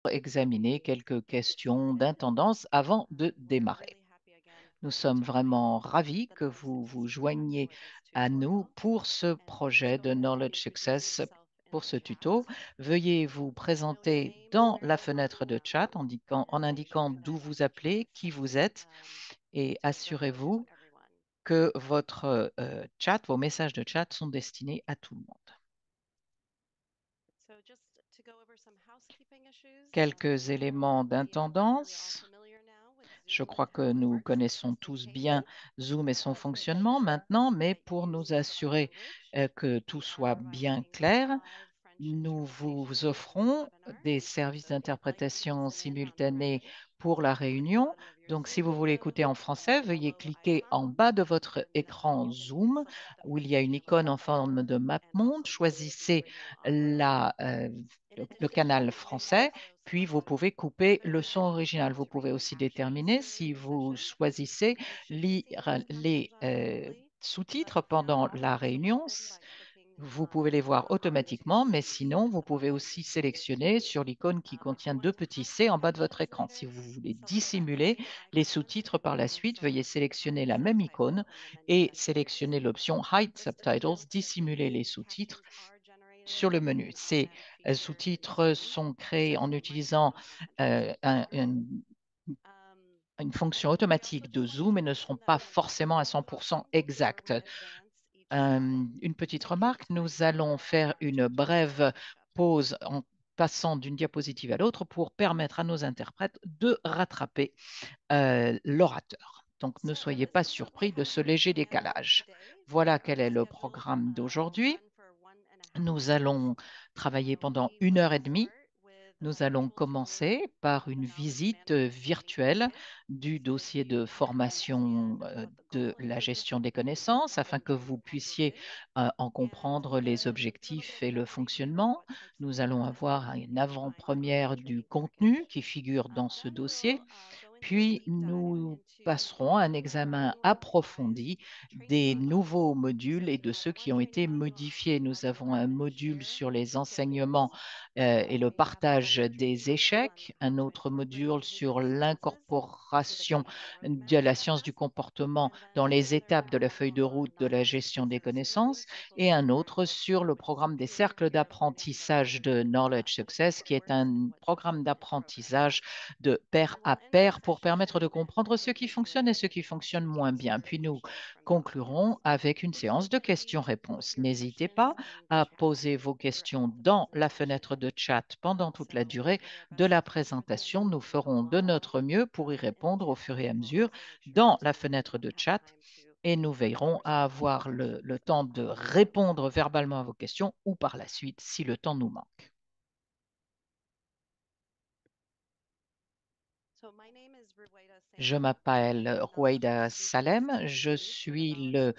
examiner quelques questions d'intendance avant de démarrer. Nous sommes vraiment ravis que vous vous joigniez à nous pour ce projet de Knowledge Success. Pour ce tuto, veuillez vous présenter dans la fenêtre de chat en indiquant d'où vous appelez, qui vous êtes et assurez-vous que votre chat, vos messages de chat sont destinés à tout le monde. Quelques éléments d'intendance. Je crois que nous connaissons tous bien Zoom et son fonctionnement maintenant, mais pour nous assurer que tout soit bien clair, nous vous offrons des services d'interprétation simultanée pour la réunion. Donc, si vous voulez écouter en français, veuillez cliquer en bas de votre écran Zoom où il y a une icône en forme de map monde. Choisissez le canal français, puis vous pouvez couper le son original. Vous pouvez aussi déterminer si vous choisissez lire les sous-titres pendant la réunion. Vous pouvez les voir automatiquement, mais sinon, vous pouvez aussi sélectionner sur l'icône qui contient deux petits C en bas de votre écran. Si vous voulez dissimuler les sous-titres par la suite, veuillez sélectionner la même icône et sélectionner l'option Hide Subtitles, dissimuler les sous-titres sur le menu. Ces sous-titres sont créés en utilisant une fonction automatique de Zoom et ne seront pas forcément à 100% exacts. Une petite remarque, nous allons faire une brève pause en passant d'une diapositive à l'autre pour permettre à nos interprètes de rattraper l'orateur. Donc, ne soyez pas surpris de ce léger décalage. Voilà quel est le programme d'aujourd'hui. Nous allons travailler pendant 1 heure et demie. Nous allons commencer par une visite virtuelle du dossier de formation de la gestion des connaissances afin que vous puissiez en comprendre les objectifs et le fonctionnement. Nous allons avoir une avant-première du contenu qui figure dans ce dossier. Puis, nous passerons à un examen approfondi des nouveaux modules et de ceux qui ont été modifiés. Nous avons un module sur les enseignements et le partage des échecs, un autre module sur l'incorporation de la science du comportement dans les étapes de la feuille de route de la gestion des connaissances et un autre sur le programme des cercles d'apprentissage de Knowledge Success, qui est un programme d'apprentissage de pair à pair pour permettre de comprendre ce qui fonctionne et ce qui fonctionne moins bien. Puis nous conclurons avec une séance de questions-réponses. N'hésitez pas à poser vos questions dans la fenêtre de chat pendant toute la durée de la présentation. Nous ferons de notre mieux pour y répondre au fur et à mesure dans la fenêtre de chat et nous veillerons à avoir le temps de répondre verbalement à vos questions ou par la suite si le temps nous manque. Je m'appelle Rouaida Salem. Je suis le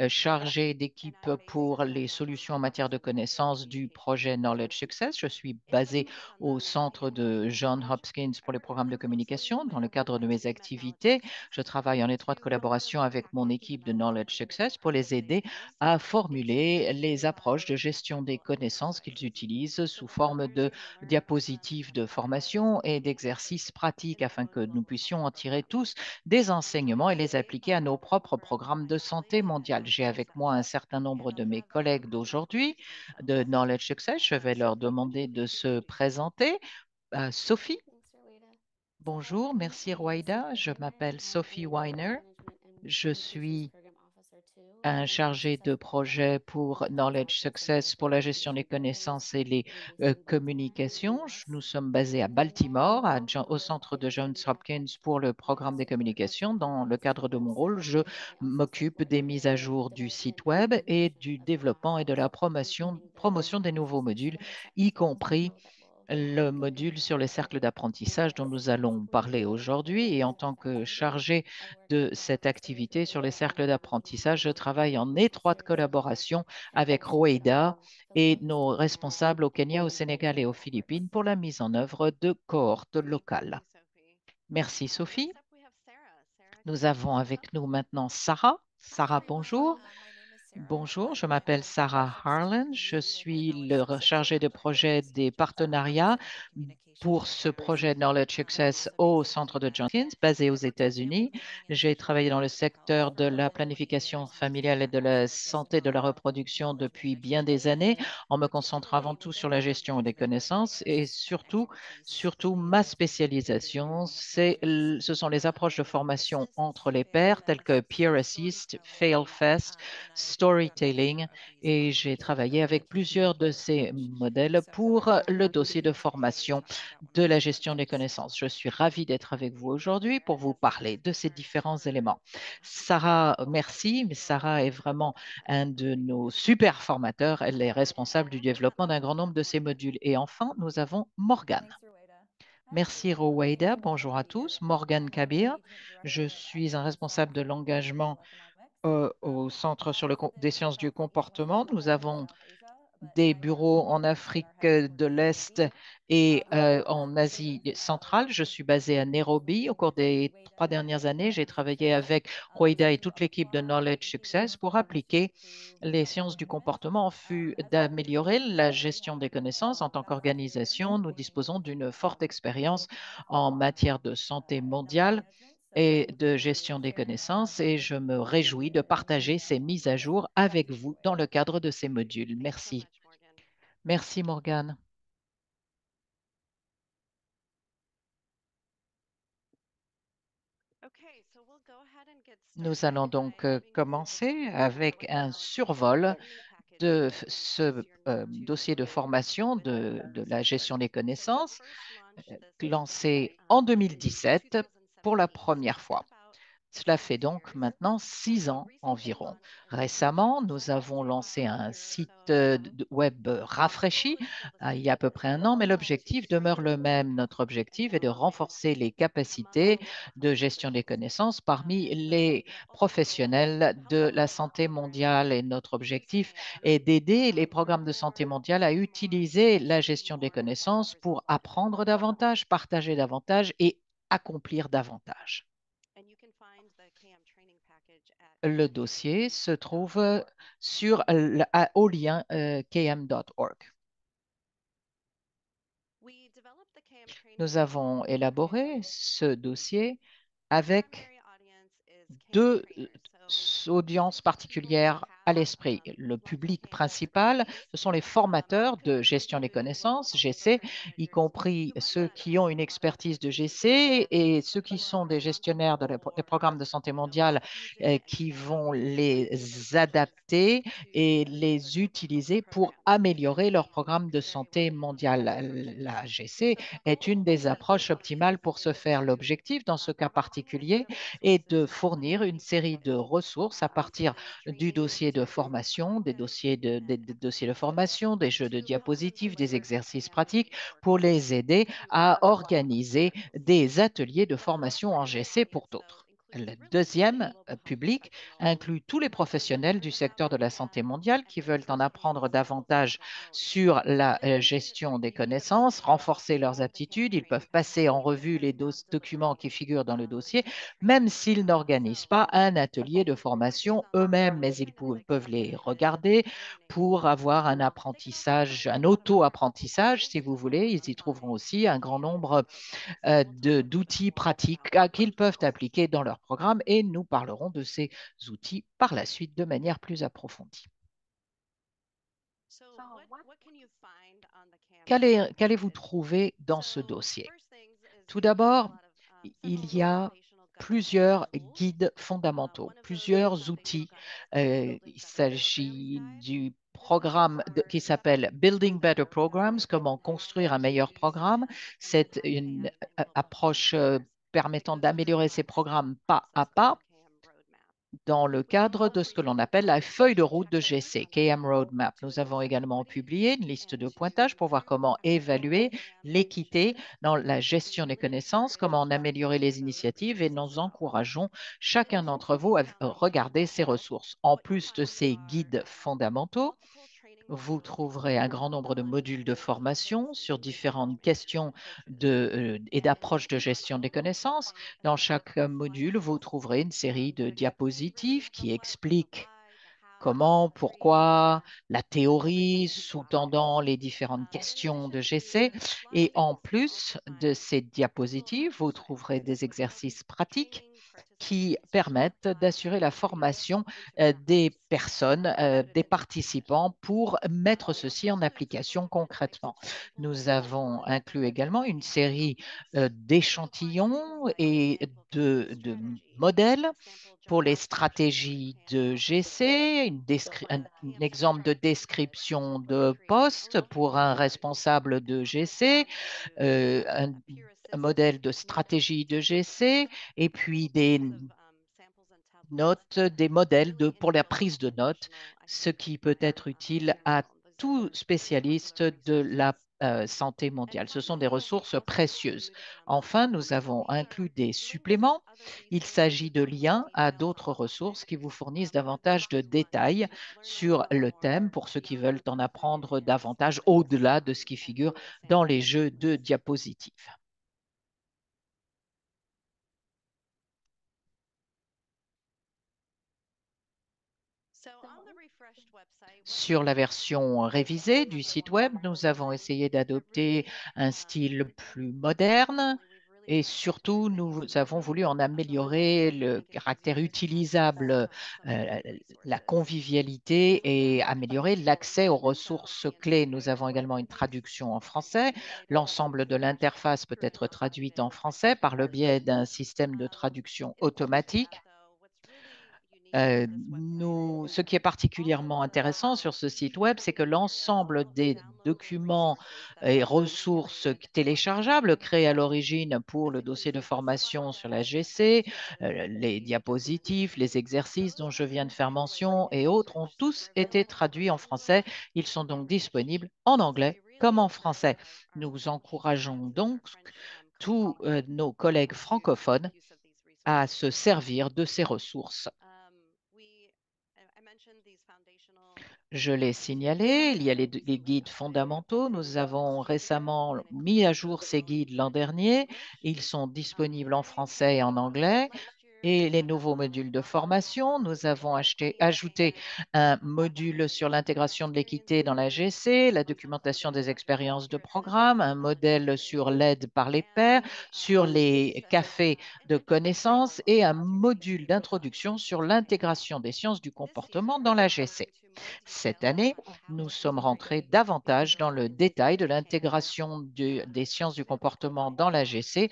chargé d'équipe pour les solutions en matière de connaissances du projet Knowledge Success. Je suis basé au centre de Johns Hopkins pour les programmes de communication. Dans le cadre de mes activités, je travaille en étroite collaboration avec mon équipe de Knowledge Success pour les aider à formuler les approches de gestion des connaissances qu'ils utilisent sous forme de diapositives de formation et d'exercices pratiques afin que nous puissions en tirer tous des enseignements et les appliquer à nos propres programmes de santé mondiale. J'ai avec moi un certain nombre de mes collègues d'aujourd'hui de Knowledge Success. Je vais leur demander de se présenter. Sophie, Thanks, Rowena. bonjour, merci Rwaida. Je m'appelle And Sophie I'm the Weiner. Management and Je Communications suis Program Officer too un at Knowledge chargé de Success Program. projet pour That Knowledge helps with some of the Success pour la gestion des facilitation goals connaissances et les when based in Bethlehem in the communications. US. Nous sommes basés à And Baltimore, au with centre de Johns Bethlehem Hopkins Campus, pour le I programme des support communications. also Dans le cadre de mon websites rôle, je and I also m'occupe support des mises à the jour du development site and web et implementation du of new développement et de modules, la promotion, including the promotion des nouveaux modules, y certificate compris module that will le go module into sur les effect cercles in d'apprentissage dont nous August. allons parler aujourd'hui. Et en tant que chargé I work de cette closely activité sur les with cercles d'apprentissage, je travaille en Mr. étroite Siri collaboration and avec also Roueida the et folks nos down at responsables au Kenya, au Knowledge Sénégal et aux Networks. Philippines pour la mise en œuvre de cohortes Great, thank locales. you, Sophie. Merci Sophie. Next up, we have Sarah. Sarah, can Nous you avons introduce yourself? avec nous maintenant Sarah. Hi Sarah, everyone, bonjour. my name is Bonjour, je m'appelle Sarah Harlan. Je suis chargée de projet des partenariats pour ce projet Knowledge Success au centre de Johns Hopkins, basé aux États-Unis. J'ai travaillé dans le secteur de la planification familiale et de la santé de la reproduction depuis bien des années, en me concentrant avant tout sur la gestion des connaissances et surtout ma spécialisation, ce sont les approches de formation entre les pairs telles que Peer Assist, FailFast, storytelling et j'ai travaillé avec plusieurs de ces modèles pour le dossier de formation de la gestion des connaissances. Je suis ravie d'être avec vous aujourd'hui pour vous parler de ces différents éléments. Sarah, merci, mais Sarah est vraiment un de nos super formateurs. Elle est responsable du développement d'un grand nombre de ces modules. Et enfin, nous avons Morgane. Merci Rowaida, bonjour à tous. Morgane Kabir, je suis un responsable de l'engagement au Centre des sciences du comportement. Nous avons des bureaux en Afrique de l'Est et en Asie centrale. Je suis basée à Nairobi. Au cours des 3 dernières années, j'ai travaillé avec Roida et toute l'équipe de Knowledge Success pour appliquer les sciences du comportement en vue d'améliorer la gestion des connaissances. En tant qu'organisation, nous disposons d'une forte expérience en matière de santé mondiale et de gestion des connaissances et je me réjouis de partager ces mises à jour avec vous dans le cadre de ces modules. Merci. Merci Morgane. Nous allons donc commencer avec un survol de ce dossier de formation de la gestion des connaissances lancé en 2017 pour la première fois. Cela fait donc maintenant 6 ans environ. Récemment, nous avons lancé un site web rafraîchi il y a à peu près un an, mais l'objectif demeure le même. Notre objectif est de renforcer les capacités de gestion des connaissances parmi les professionnels de la santé mondiale. Et notre objectif est d'aider les programmes de santé mondiale à utiliser la gestion des connaissances pour apprendre davantage, partager davantage et accomplir davantage. Le dossier se trouve au lien km.org. Nous avons élaboré ce dossier avec deux audiences particulières à l'esprit. Le public principal, ce sont les formateurs de gestion des connaissances, GC, y compris ceux qui ont une expertise de GC et ceux qui sont des gestionnaires des programmes de santé mondiale qui vont les adapter et les utiliser pour améliorer leur programme de santé mondiale. La GC est une des approches optimales pour ce faire. L'objectif dans ce cas particulier est de fournir une série de ressources à partir du dossier de formation, des dossiers de formation, des jeux de diapositives, des exercices pratiques pour les aider à organiser des ateliers de formation en GC pour d'autres. Le deuxième public inclut tous les professionnels du secteur de la santé mondiale qui veulent en apprendre davantage sur la gestion des connaissances, renforcer leurs aptitudes. Ils peuvent passer en revue les documents qui figurent dans le dossier, même s'ils n'organisent pas un atelier de formation eux-mêmes, mais ils peuvent les regarder pour avoir un apprentissage, un auto-apprentissage, si vous voulez. Ils y trouveront aussi un grand nombre d'outils pratiques qu'ils peuvent appliquer dans leur programme et nous parlerons de ces outils par la suite de manière plus approfondie. Qu'allez-vous trouver dans ce dossier? Tout d'abord, il y a plusieurs guides fondamentaux, plusieurs outils. Il s'agit du programme qui s'appelle Building Better Programs, comment construire un meilleur programme. C'est une approche permettant d'améliorer ces programmes pas à pas dans le cadre de ce que l'on appelle la feuille de route de GC, KM Roadmap. Nous avons également publié une liste de pointages pour voir comment évaluer l'équité dans la gestion des connaissances, comment en améliorer les initiatives et nous encourageons chacun d'entre vous à regarder ces ressources. En plus de ces guides fondamentaux, vous trouverez un grand nombre de modules de formation sur différentes questions et d'approches de gestion des connaissances. Dans chaque module, vous trouverez une série de diapositives qui expliquent comment, pourquoi, la théorie sous-tendant les différentes questions de GC. Et en plus de ces diapositives, vous trouverez des exercices pratiques qui permettent d'assurer la formation des personnes, des participants pour mettre ceci en application concrètement. Nous avons inclus également une série d'échantillons et de modèles pour les stratégies de GC, un exemple de description de poste pour un responsable de GC, un modèle de stratégie de GC, et puis des notes, des modèles pour la prise de notes, ce qui peut être utile à tout spécialiste de la santé mondiale. Ce sont des ressources précieuses. Enfin, nous avons inclus des suppléments. Il s'agit de liens à d'autres ressources qui vous fournissent davantage de détails sur le thème pour ceux qui veulent en apprendre davantage au-delà de ce qui figure dans les jeux de diapositives. Sur la version révisée du site web, nous avons essayé d'adopter un style plus moderne et surtout, nous avons voulu en améliorer le caractère utilisable, euh, la convivialité et améliorer l'accès aux ressources clés. Nous avons également une traduction en français. L'ensemble de l'interface peut être traduite en français par le biais d'un système de traduction automatique. Ce qui est particulièrement intéressant sur ce site web, c'est que l'ensemble des documents et ressources téléchargeables créés à l'origine pour le dossier de formation sur la GC, les diapositives, les exercices dont je viens de faire mention et autres ont tous été traduits en français. Ils sont donc disponibles en anglais comme en français. Nous encourageons donc tous nos collègues francophones à se servir de ces ressources. Je l'ai signalé, il y a les guides fondamentaux. Nous avons récemment mis à jour ces guides l'an dernier. Ils sont disponibles en français et en anglais. Et les nouveaux modules de formation, nous avons ajouté un module sur l'intégration de l'équité dans la GC, la documentation des expériences de programme, un modèle sur l'aide par les pairs, sur les cafés de connaissances et un module d'introduction sur l'intégration des sciences du comportement dans la GC. Cette année, nous sommes rentrés davantage dans le détail de l'intégration des sciences du comportement dans la GC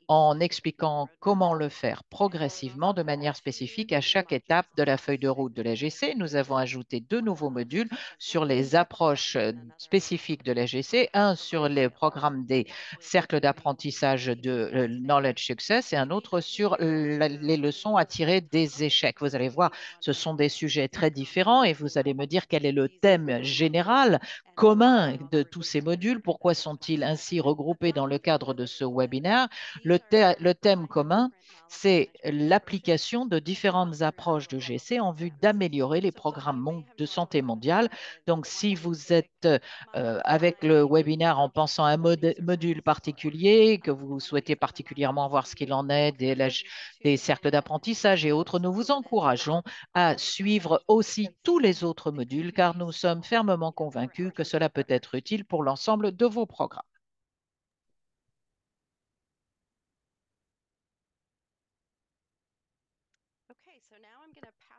en expliquant comment le faire progressivement de manière spécifique à chaque étape de la feuille de route de la GC. Nous avons ajouté deux nouveaux modules sur les approches spécifiques de la GC, un sur les programmes des cercles d'apprentissage de Knowledge Success et un autre sur les leçons à tirer des échecs. Vous allez voir, ce sont des sujets très différents et vous allez me dire quel est le thème général commun de tous ces modules, pourquoi sont-ils ainsi regroupés dans le cadre de ce webinaire. Le thème commun, c'est l'application de différentes approches de GC en vue d'améliorer les programmes de santé mondiale. Donc, si vous êtes avec le webinaire en pensant à un module particulier, que vous souhaitez particulièrement voir ce qu'il en est des cercles d'apprentissage et autres, nous vous encourageons à suivre aussi tous les autres modules car nous sommes fermement convaincus que cela peut être utile pour l'ensemble de vos programmes.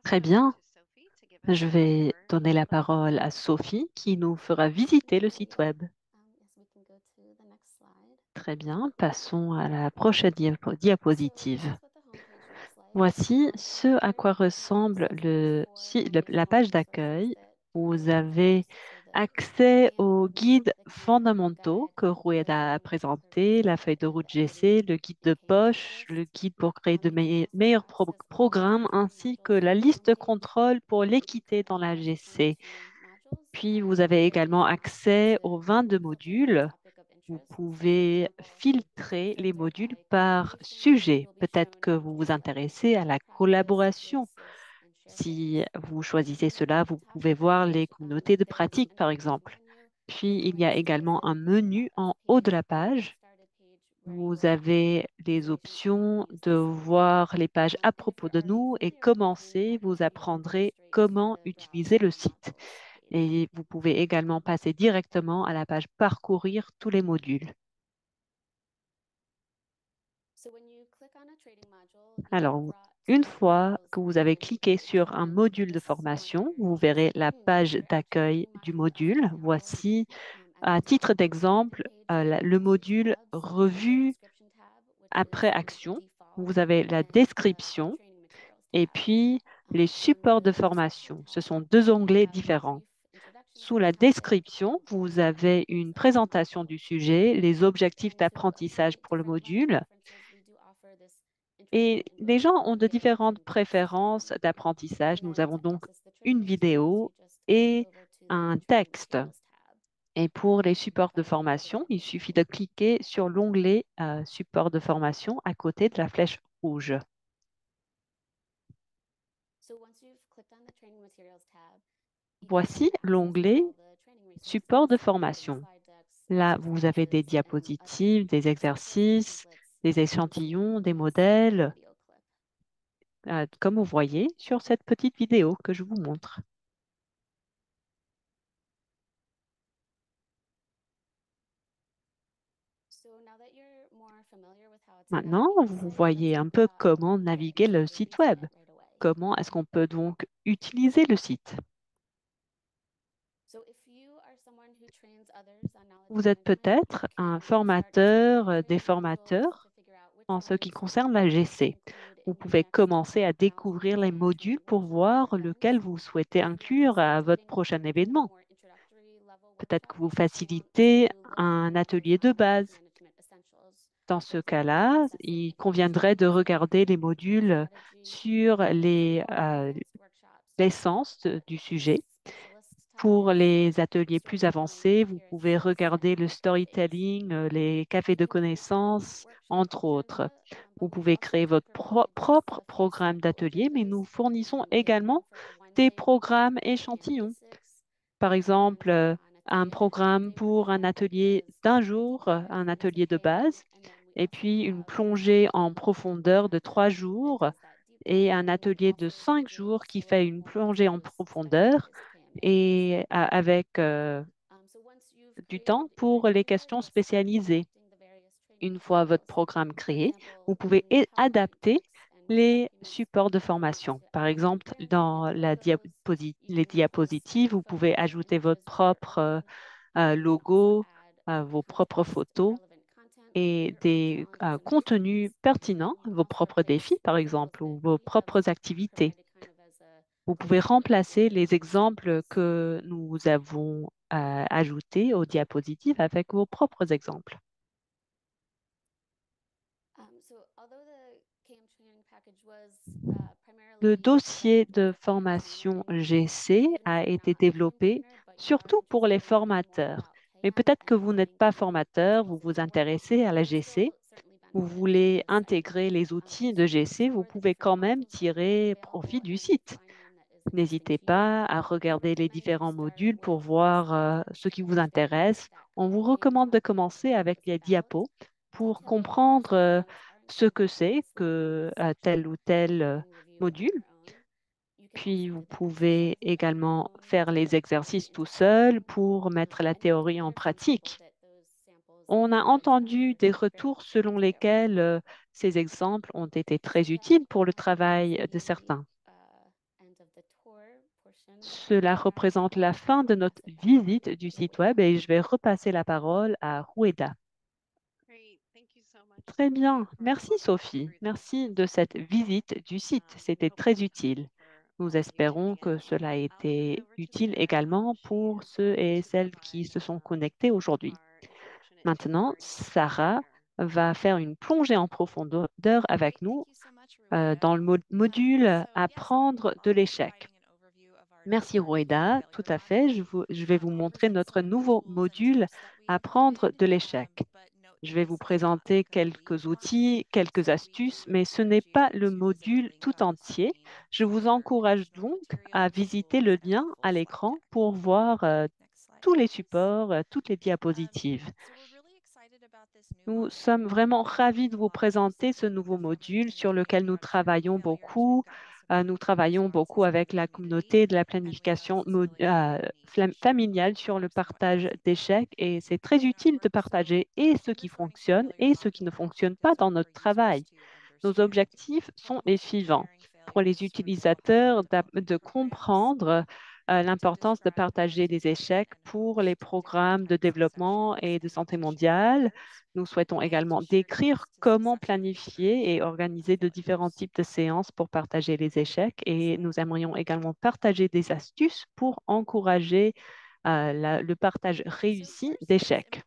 Très bien. Je vais donner la parole à Sophie qui nous fera visiter le site web. Très bien. Passons à la prochaine diapositive. Voici ce à quoi ressemble la page d'accueil. Vous avez accès aux guides fondamentaux que Roued a présentés, la feuille de route GC, le guide de poche, le guide pour créer de meilleurs programmes, ainsi que la liste de contrôle pour l'équité dans la GC. Puis, vous avez également accès aux 22 modules. Vous pouvez filtrer les modules par sujet. Peut-être que vous vous intéressez à la collaboration. Si vous choisissez cela, vous pouvez voir les communautés de pratique, par exemple. Puis, il y a également un menu en haut de la page Vous avez les options de voir les pages à propos de nous et commencer, vous apprendrez comment utiliser le site. Et vous pouvez également passer directement à la page Parcourir tous les modules. Alors, une fois que vous avez cliqué sur un module de formation, vous verrez la page d'accueil du module. Voici, à titre d'exemple, le module Revue après action. Vous avez la description et puis les supports de formation. Ce sont deux onglets différents. Sous la description, vous avez une présentation du sujet, les objectifs d'apprentissage pour le module. Et les gens ont de différentes préférences d'apprentissage. Nous avons donc une vidéo et un texte. Et pour les supports de formation, il suffit de cliquer sur l'onglet Support de formation à côté de la flèche rouge. Voici l'onglet Support de formation. Là, vous avez des diapositives, des exercices, des échantillons, des modèles, comme vous voyez sur cette petite vidéo que je vous montre. Maintenant, vous voyez un peu comment naviguer le site web. Comment est-ce qu'on peut donc utiliser le site? Vous êtes peut-être un formateur, des formateurs en ce qui concerne la GC. Vous pouvez commencer à découvrir les modules pour voir lequel vous souhaitez inclure à votre prochain événement. Peut-être que vous facilitez un atelier de base. Dans ce cas-là, il conviendrait de regarder les modules sur l'essence du sujet. Pour les ateliers plus avancés, vous pouvez regarder le storytelling, les cafés de connaissances, entre autres. Vous pouvez créer votre propre programme d'atelier, mais nous fournissons également des programmes échantillons. Par exemple, un programme pour un atelier d'un jour, un atelier de base, et puis une plongée en profondeur de 3 jours et un atelier de 5 jours qui fait une plongée en profondeur et avec du temps pour les questions spécialisées. Une fois votre programme créé, vous pouvez adapter les supports de formation. Par exemple, dans les diapositives, vous pouvez ajouter votre propre logo, vos propres photos et des contenus pertinents, vos propres défis, par exemple, ou vos propres activités. Vous pouvez remplacer les exemples que nous avons ajoutés aux diapositives avec vos propres exemples. Le dossier de formation GC a été développé surtout pour les formateurs. Mais peut-être que vous n'êtes pas formateur, vous vous intéressez à la GC, vous voulez intégrer les outils de GC, vous pouvez quand même tirer profit du site. N'hésitez pas à regarder les différents modules pour voir ce qui vous intéresse. On vous recommande de commencer avec les diapos pour comprendre ce que c'est que tel ou tel module. Puis, vous pouvez également faire les exercices tout seul pour mettre la théorie en pratique. On a entendu des retours selon lesquels ces exemples ont été très utiles pour le travail de certains. Cela représente la fin de notre visite du site web et je vais repasser la parole à Roueda. Très bien. Merci Sophie. Merci de cette visite du site. C'était très utile. Nous espérons que cela a été utile également pour ceux et celles qui se sont connectés aujourd'hui. Maintenant, Sarah va faire une plongée en profondeur avec nous dans le module Apprendre de l'échec. Merci Roueda, tout à fait. Je vais vous montrer notre nouveau module Apprendre de l'échec. Je vais vous présenter quelques outils, quelques astuces, mais ce n'est pas le module tout entier. Je vous encourage donc à visiter le lien à l'écran pour voir tous les supports, toutes les diapositives. Nous sommes vraiment ravis de vous présenter ce nouveau module sur lequel nous travaillons beaucoup. Nous travaillons beaucoup avec la communauté de la planification familiale sur le partage d'échecs et c'est très utile de partager et ce qui fonctionne et ce qui ne fonctionne pas dans notre travail. Nos objectifs sont les suivants. Pour les utilisateurs, de comprendre l'importance de partager des échecs pour les programmes de développement et de santé mondiale. Nous souhaitons également décrire comment planifier et organiser de différents types de séances pour partager les échecs et nous aimerions également partager des astuces pour encourager le partage réussi d'échecs.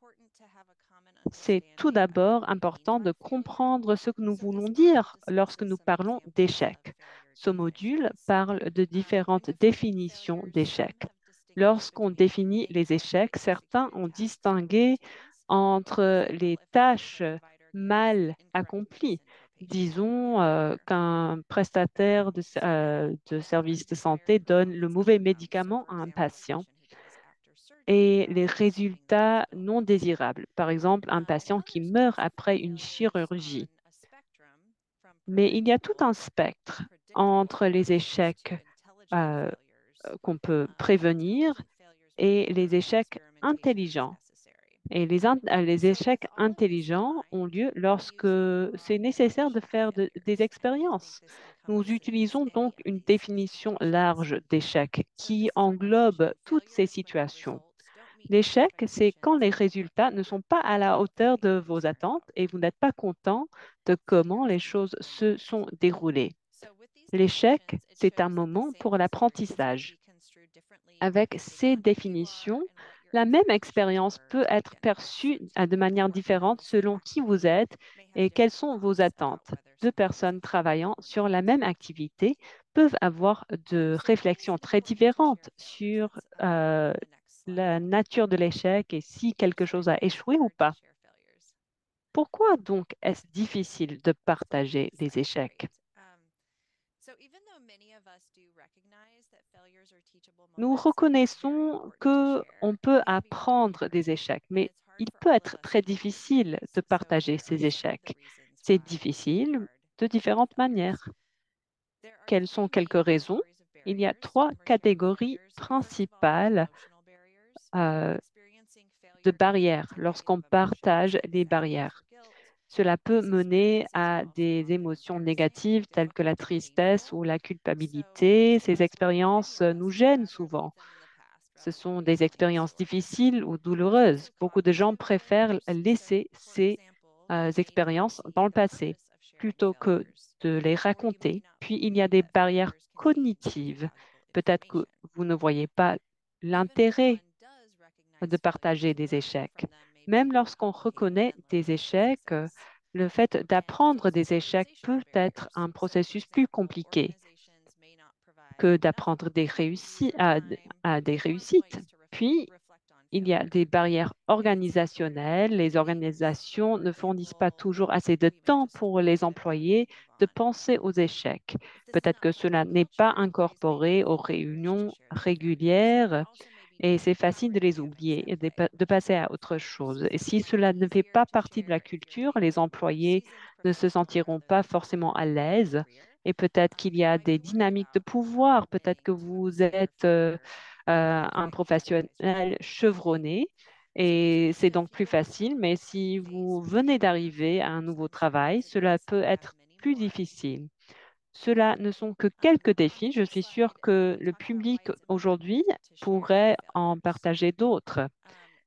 C'est tout d'abord important de comprendre ce que nous voulons dire lorsque nous parlons d'échecs. Ce module parle de différentes définitions d'échecs. Lorsqu'on définit les échecs, certains ont distingué entre les tâches mal accomplies. Disons qu'un prestataire de services de santé donne le mauvais médicament à un patient et les résultats non désirables. Par exemple, un patient qui meurt après une chirurgie. Mais il y a tout un spectre entre les échecs euh, qu'on peut prévenir et les échecs intelligents. Et les échecs intelligents ont lieu lorsque c'est nécessaire de faire des expériences. Nous utilisons donc une définition large d'échec qui englobe toutes ces situations. L'échec, c'est quand les résultats ne sont pas à la hauteur de vos attentes et vous n'êtes pas content de comment les choses se sont déroulées. L'échec, c'est un moment pour l'apprentissage. Avec ces définitions, la même expérience peut être perçue de manière différente selon qui vous êtes et quelles sont vos attentes. Deux personnes travaillant sur la même activité peuvent avoir de réflexions très différentes sur la nature de l'échec et si quelque chose a échoué ou pas. Pourquoi donc est-ce difficile de partager les échecs? Nous reconnaissons qu'on peut apprendre des échecs, mais il peut être très difficile de partager ces échecs. C'est difficile de différentes manières. Quelles sont quelques raisons? Il y a trois catégories principales euh, de barrières lorsqu'on partage les barrières. Cela peut mener à des émotions négatives telles que la tristesse ou la culpabilité. Ces expériences nous gênent souvent. Ce sont des expériences difficiles ou douloureuses. Beaucoup de gens préfèrent laisser ces expériences dans le passé plutôt que de les raconter. Puis, il y a des barrières cognitives. Peut-être que vous ne voyez pas l'intérêt de partager des échecs. Même lorsqu'on reconnaît des échecs, le fait d'apprendre des échecs peut être un processus plus compliqué que d'apprendre à des réussites. Puis, il y a des barrières organisationnelles. Les organisations ne fournissent pas toujours assez de temps pour les employés de penser aux échecs. Peut-être que cela n'est pas incorporé aux réunions régulières et c'est facile de les oublier et de passer à autre chose. Et si cela ne fait pas partie de la culture, les employés ne se sentiront pas forcément à l'aise et peut-être qu'il y a des dynamiques de pouvoir, peut-être que vous êtes un professionnel chevronné et c'est donc plus facile, mais si vous venez d'arriver à un nouveau travail, cela peut être plus difficile. Cela ne sont que quelques défis. Je suis sûre que le public aujourd'hui pourrait en partager d'autres.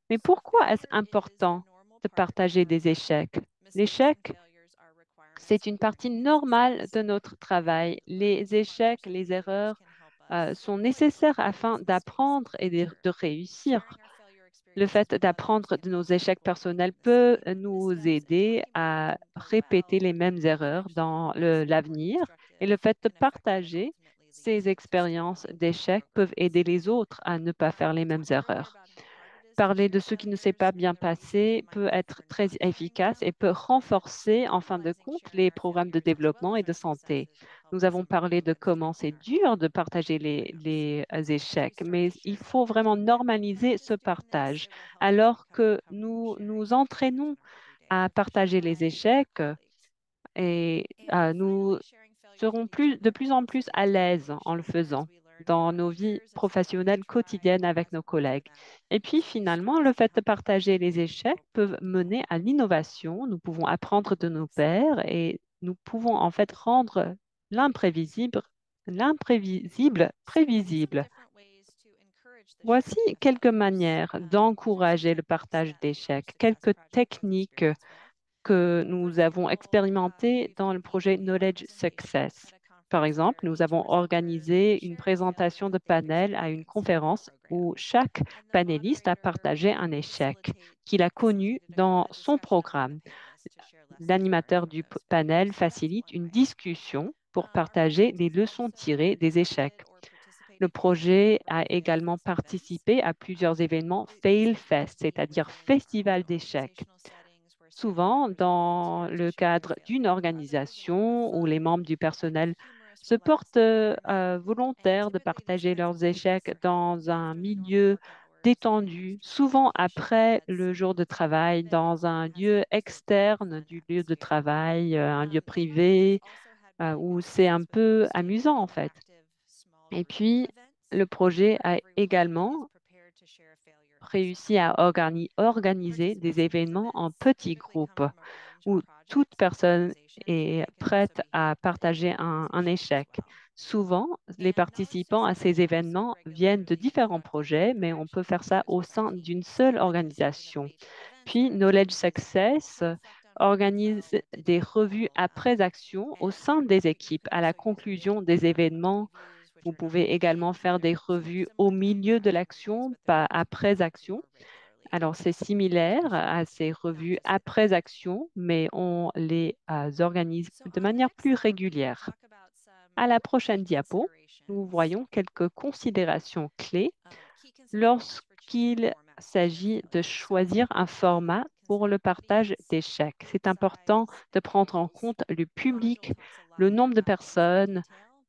Mais pourquoi est-ce important de partager des échecs? L'échec, c'est une partie normale de notre travail. Les échecs, les erreurs sont nécessaires afin d'apprendre et de réussir. Le fait d'apprendre de nos échecs personnels peut nous aider à répéter les mêmes erreurs dans l'avenir et le fait de partager ces expériences d'échecs peuvent aider les autres à ne pas faire les mêmes erreurs. Parler de ce qui ne s'est pas bien passé peut être très efficace et peut renforcer, en fin de compte, les programmes de développement et de santé. Nous avons parlé de comment c'est dur de partager les échecs, mais il faut vraiment normaliser ce partage alors que nous nous entraînons à partager les échecs et nous serons de plus en plus à l'aise en le faisant dans nos vies professionnelles quotidiennes avec nos collègues. Et puis finalement, le fait de partager les échecs peut mener à l'innovation. Nous pouvons apprendre de nos pairs et nous pouvons en fait rendre l'imprévisible, l'imprévisible prévisible. Voici quelques manières d'encourager le partage d'échecs, quelques techniques que nous avons expérimenté dans le projet Knowledge Success. Par exemple, nous avons organisé une présentation de panel à une conférence où chaque panéliste a partagé un échec qu'il a connu dans son programme. L'animateur du panel facilite une discussion pour partager les leçons tirées des échecs. Le projet a également participé à plusieurs événements Fail Fest, c'est-à-dire festival d'échecs, souvent dans le cadre d'une organisation où les membres du personnel se portent volontaires de partager leurs échecs dans un milieu détendu, souvent après le jour de travail, dans un lieu externe du lieu de travail, un lieu privé, où c'est un peu amusant en fait. Et puis, le projet a également réussi à organiser des événements en petits groupes où toute personne est prête à partager un échec. Souvent, les participants à ces événements viennent de différents projets, mais on peut faire ça au sein d'une seule organisation. Puis, Knowledge Success organise des revues après action au sein des équipes à la conclusion des événements. Vous pouvez également faire des revues au milieu de l'action, pas après action. Alors, c'est similaire à ces revues après action, mais on les organise de manière plus régulière. À la prochaine diapo, nous voyons quelques considérations clés lorsqu'il s'agit de choisir un format pour le partage d'échecs. C'est important de prendre en compte le public, le nombre de personnes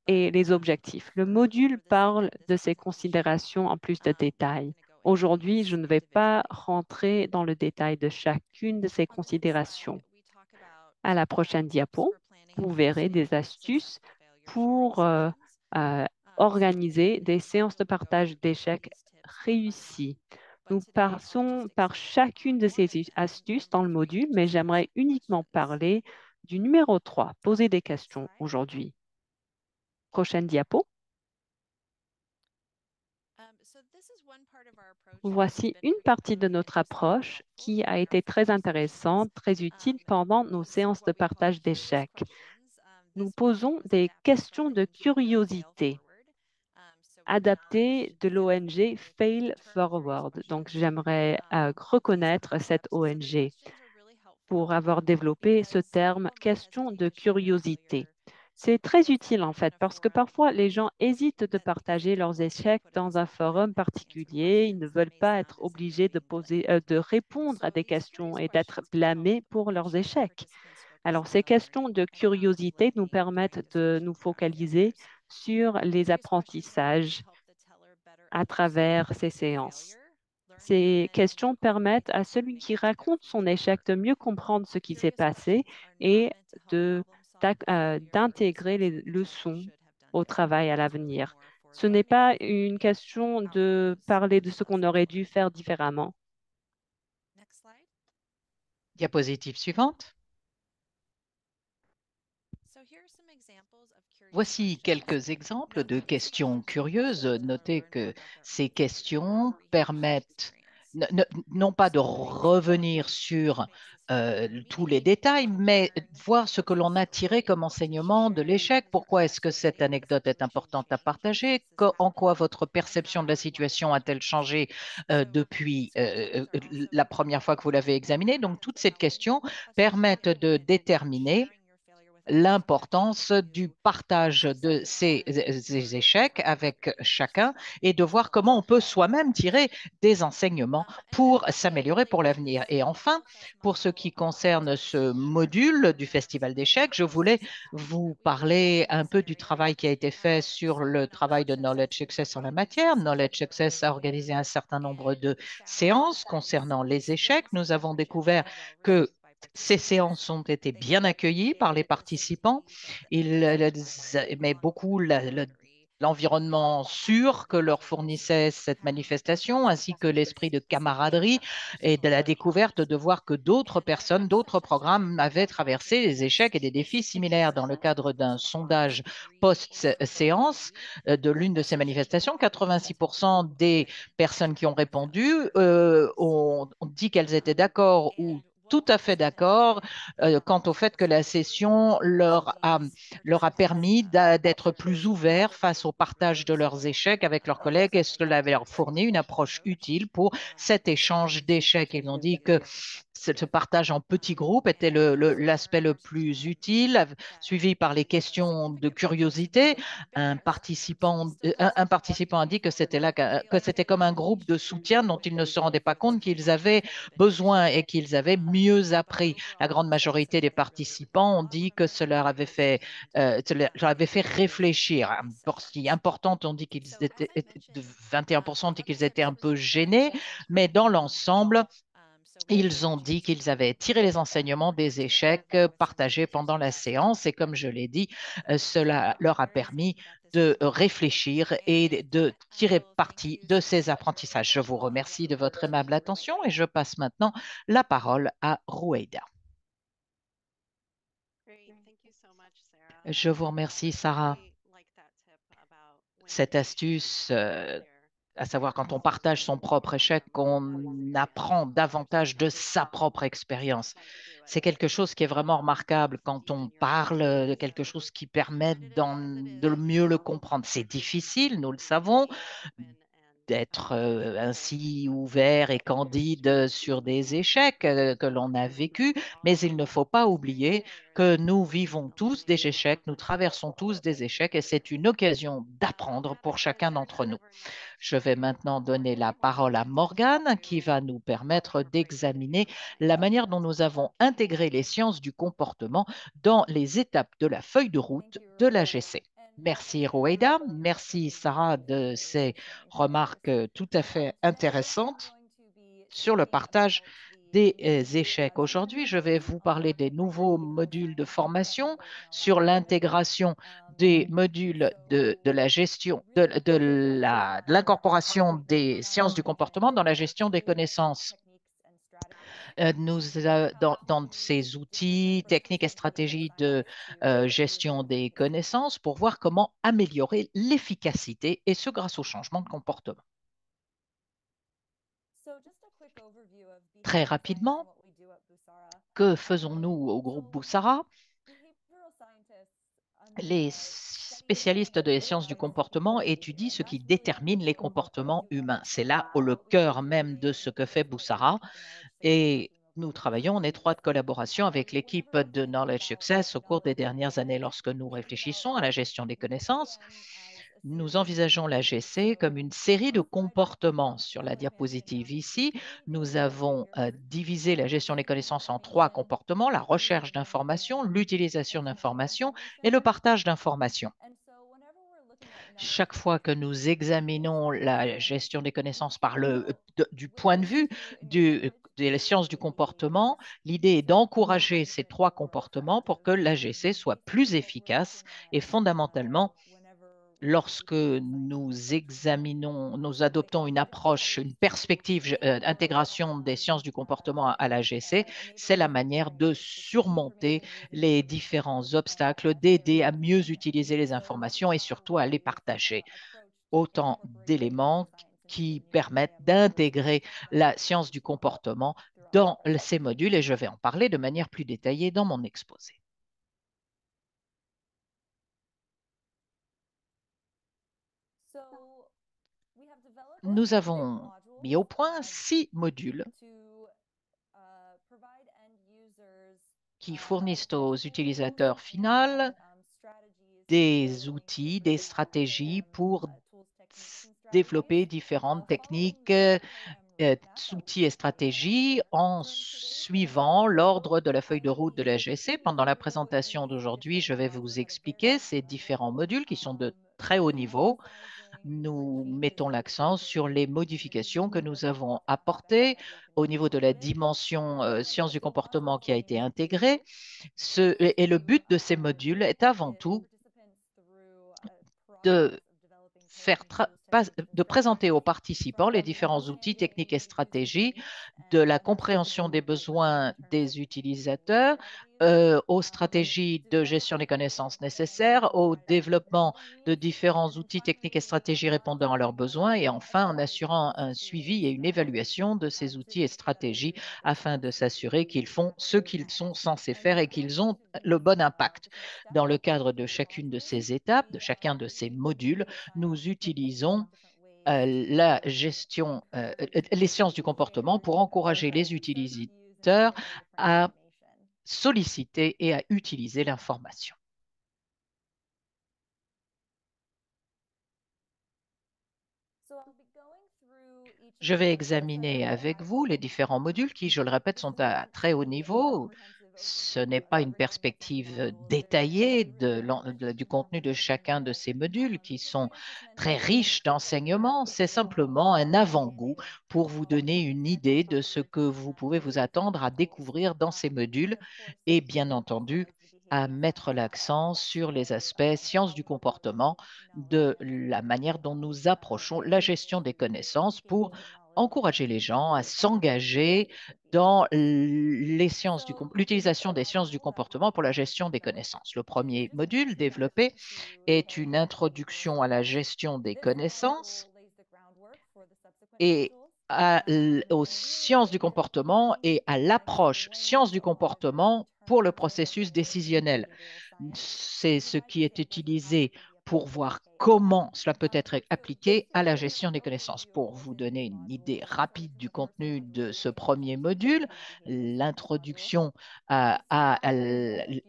et les objectifs. Le module parle de ces considérations en plus de détails. Aujourd'hui, je ne vais pas rentrer dans le détail de chacune de ces considérations. À la prochaine diapo, vous verrez des astuces pour organiser des séances de partage d'échecs réussies. Nous passons par chacune de ces astuces dans le module, mais j'aimerais uniquement parler du numéro 3, poser des questions aujourd'hui. Prochaine diapo. Voici une partie de notre approche qui a été très intéressante, très utile pendant nos séances de partage d'échecs. Nous posons des questions de curiosité adaptées de l'ONG Fail Forward. Donc, j'aimerais reconnaître cette ONG pour avoir développé ce terme question de curiosité. C'est très utile en fait parce que parfois les gens hésitent de partager leurs échecs dans un forum particulier. Ils ne veulent pas être obligés de répondre à des questions et d'être blâmés pour leurs échecs. Alors ces questions de curiosité nous permettent de nous focaliser sur les apprentissages à travers ces séances. Ces questions permettent à celui qui raconte son échec de mieux comprendre ce qui s'est passé et d'intégrer les leçons au travail à l'avenir. Ce n'est pas une question de parler de ce qu'on aurait dû faire différemment. Diapositive suivante. Voici quelques exemples de questions curieuses. Notez que ces questions permettent non pas de revenir sur tous les détails, mais voir ce que l'on a tiré comme enseignement de l'échec. Pourquoi est-ce que cette anecdote est importante à partager? En quoi votre perception de la situation a-t-elle changé depuis la première fois que vous l'avez examinée? Donc, toutes ces questions permettent de déterminer l'importance du partage de ces échecs avec chacun et de voir comment on peut soi-même tirer des enseignements pour s'améliorer pour l'avenir. Et enfin, pour ce qui concerne ce module du Festival d'échecs, je voulais vous parler un peu du travail qui a été fait sur le travail de Knowledge Success en la matière. Knowledge Success a organisé un certain nombre de séances concernant les échecs. Nous avons découvert que Ces séances ont été bien accueillies par les participants. Ils aimaient beaucoup l'environnement sûr que leur fournissait cette manifestation, ainsi que l'esprit de camaraderie et de la découverte de voir que d'autres personnes, d'autres programmes avaient traversé des échecs et des défis similaires. Dans le cadre d'un sondage post-séance de l'une de ces manifestations, 86% des personnes qui ont répondu ont dit qu'elles étaient d'accord ou tout à fait d'accord quant au fait que la session leur a permis d'être plus ouverts face au partage de leurs échecs avec leurs collègues et cela avait leur fourni une approche utile pour cet échange d'échecs. Ils ont dit que ce partage en petits groupes était l'aspect le plus utile, suivi par les questions de curiosité. Un participant a dit que que c'était comme un groupe de soutien dont ils ne se rendaient pas compte qu'ils avaient besoin et qu'ils avaient mieux appris. La grande majorité des participants ont dit que cela leur avait fait réfléchir. Pour ce qui est important, on dit qu'ils étaient, 21% ont dit qu'ils étaient un peu gênés, mais dans l'ensemble, ils ont dit qu'ils avaient tiré les enseignements des échecs partagés pendant la séance et comme je l'ai dit, cela leur a permis de réfléchir et de tirer parti de ces apprentissages. Je vous remercie de votre aimable attention et je passe maintenant la parole à Roueida. Je vous remercie, Sarah. Cette astuce à savoir quand on partage son propre échec, qu'on apprend davantage de sa propre expérience. C'est quelque chose qui est vraiment remarquable quand on parle de quelque chose qui permet de mieux le comprendre. C'est difficile, nous le savons, d'être ainsi ouvert et candide sur des échecs que l'on a vécus, mais il ne faut pas oublier que nous vivons tous des échecs, nous traversons tous des échecs et c'est une occasion d'apprendre pour chacun d'entre nous. Je vais maintenant donner la parole à Morgane qui va nous permettre d'examiner la manière dont nous avons intégré les sciences du comportement dans les étapes de la feuille de route de l'AGC. Merci Roueida, merci Sarah de ces remarques tout à fait intéressantes sur le partage des échecs. Aujourd'hui, je vais vous parler des nouveaux modules de formation sur l'intégration des modules de la gestion, de l'incorporation des sciences du comportement dans la gestion des connaissances. Dans ces outils, techniques et stratégies de gestion des connaissances pour voir comment améliorer l'efficacité et ce grâce au changement de comportement. Très rapidement, que faisons-nous au groupe Boussara? Les spécialistes des sciences du comportement étudient ce qui détermine les comportements humains. C'est là au cœur même de ce que fait Boussara. Et nous travaillons en étroite collaboration avec l'équipe de Knowledge Success au cours des dernières années. Lorsque nous réfléchissons à la gestion des connaissances, nous envisageons l'AGC comme une série de comportements. Sur la diapositive ici, nous avons divisé la gestion des connaissances en 3 comportements, la recherche d'informations, l'utilisation d'informations et le partage d'informations. Chaque fois que nous examinons la gestion des connaissances du point de vue des sciences du comportement, l'idée est d'encourager ces 3 comportements pour que l'AGC soit plus efficace et fondamentalement, lorsque nous adoptons une approche, une perspective d'intégration des sciences du comportement à l'AGC, c'est la manière de surmonter les différents obstacles, d'aider à mieux utiliser les informations et surtout à les partager. Autant d'éléments qui permettent d'intégrer la science du comportement dans ces modules et je vais en parler de manière plus détaillée dans mon exposé. Nous avons mis au point 6 modules qui fournissent aux utilisateurs finaux des outils, des stratégies pour développer différentes techniques, outils et stratégies en suivant l'ordre de la feuille de route de la GC. Pendant la présentation d'aujourd'hui, je vais vous expliquer ces différents modules qui sont de très haut niveau. Nous mettons l'accent sur les modifications que nous avons apportées au niveau de la dimension sciences du comportement qui a été intégrée. Et le but de ces modules est avant tout de de présenter aux participants les différents outils, techniques et stratégies de la compréhension des besoins des utilisateurs, aux stratégies de gestion des connaissances nécessaires, au développement de différents outils, techniques et stratégies répondant à leurs besoins, et enfin en assurant un suivi et une évaluation de ces outils et stratégies afin de s'assurer qu'ils font ce qu'ils sont censés faire et qu'ils ont le bon impact. Dans le cadre de chacune de ces étapes, de chacun de ces modules, nous utilisons la gestion, les sciences du comportement pour encourager les utilisateurs à solliciter et à utiliser l'information. Je vais examiner avec vous les différents modules qui, je le répète, sont à très haut niveau. Ce n'est pas une perspective détaillée du contenu de chacun de ces modules qui sont très riches d'enseignements. C'est simplement un avant-goût pour vous donner une idée de ce que vous pouvez vous attendre à découvrir dans ces modules et bien entendu à mettre l'accent sur les aspects sciences du comportement de la manière dont nous approchons la gestion des connaissances pour encourager les gens à s'engager dans l'utilisation des sciences du comportement pour la gestion des connaissances. Le premier module développé est une introduction à la gestion des connaissances et aux sciences du comportement et à l'approche sciences du comportement pour le processus décisionnel. C'est ce qui est utilisé pour voir comment cela peut être appliqué à la gestion des connaissances. Pour vous donner une idée rapide du contenu de ce premier module, l'introduction à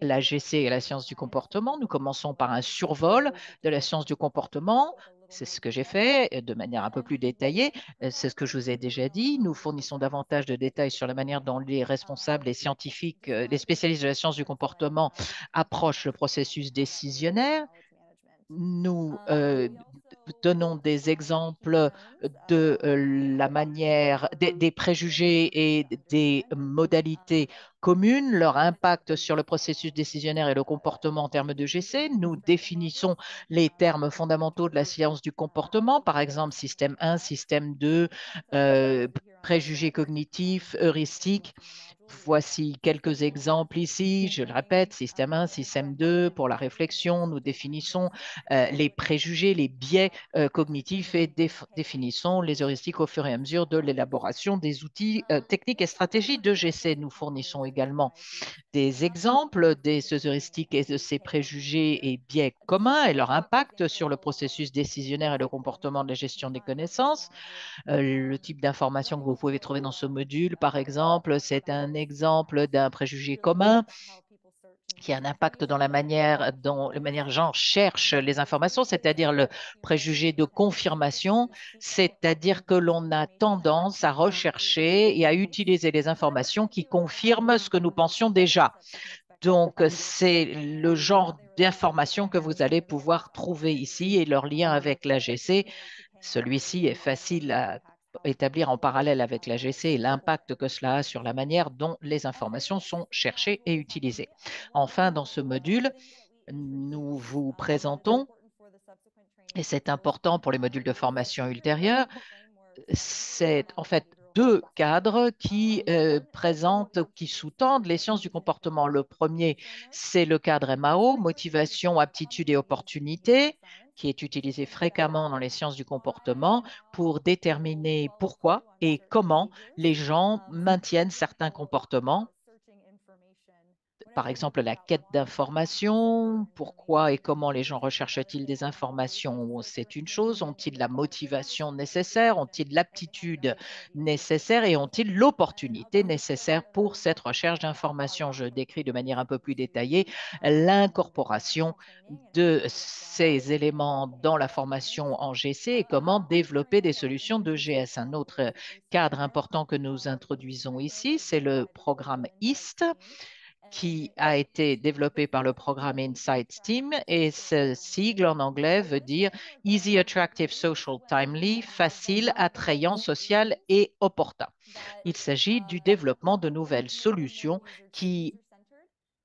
l'AGC et à la science du comportement, nous commençons par un survol de la science du comportement. C'est ce que j'ai fait de manière un peu plus détaillée. C'est ce que je vous ai déjà dit. Nous fournissons davantage de détails sur la manière dont les responsables, les scientifiques, les spécialistes de la science du comportement approchent le processus décisionnaire. Nous donnons des exemples de la manière, des préjugés et des modalités communes, leur impact sur le processus décisionnaire et le comportement en termes de GC. Nous définissons les termes fondamentaux de la science du comportement, par exemple système 1, système 2, préjugés cognitifs, heuristiques. Voici quelques exemples ici. Je le répète, système 1, système 2, pour la réflexion, nous définissons les préjugés, les biais cognitifs et définissons les heuristiques au fur et à mesure de l'élaboration des outils techniques et stratégies de GC. Nous fournissons également des exemples de ces heuristiques et de ces préjugés et biais communs et leur impact sur le processus décisionnaire et le comportement de la gestion des connaissances. Le type d'information que vous pouvez trouver dans ce module, par exemple, c'est un exemple d'un préjugé commun qui a un impact dans la manière dont les gens cherchent les informations, c'est-à-dire le préjugé de confirmation, c'est-à-dire que l'on a tendance à rechercher et à utiliser les informations qui confirment ce que nous pensions déjà. Donc, c'est le genre d'informations que vous allez pouvoir trouver ici et leur lien avec l'AGC. Celui-ci est facile à établir en parallèle avec l'AGC et l'impact que cela a sur la manière dont les informations sont cherchées et utilisées. Enfin, dans ce module, nous vous présentons, et c'est important pour les modules de formation ultérieure, c'est en fait deux cadres qui présentent, qui sous-tendent les sciences du comportement. Le premier, c'est le cadre MAO, motivation, aptitude et opportunité, qui est utilisé fréquemment dans les sciences du comportement pour déterminer pourquoi et comment les gens maintiennent certains comportements. Par exemple, la quête d'informations, pourquoi et comment les gens recherchent-ils des informations? C'est une chose. Ont-ils la motivation nécessaire? Ont-ils l'aptitude nécessaire? Et ont-ils l'opportunité nécessaire pour cette recherche d'informations? Je décris de manière un peu plus détaillée l'incorporation de ces éléments dans la formation en GC et comment développer des solutions de GS. Un autre cadre important que nous introduisons ici, c'est le programme IST qui a été développé par le programme Insights Team et ce sigle en anglais veut dire Easy, Attractive, Social, Timely, facile, attrayant, social et opportun. Il s'agit du développement de nouvelles solutions qui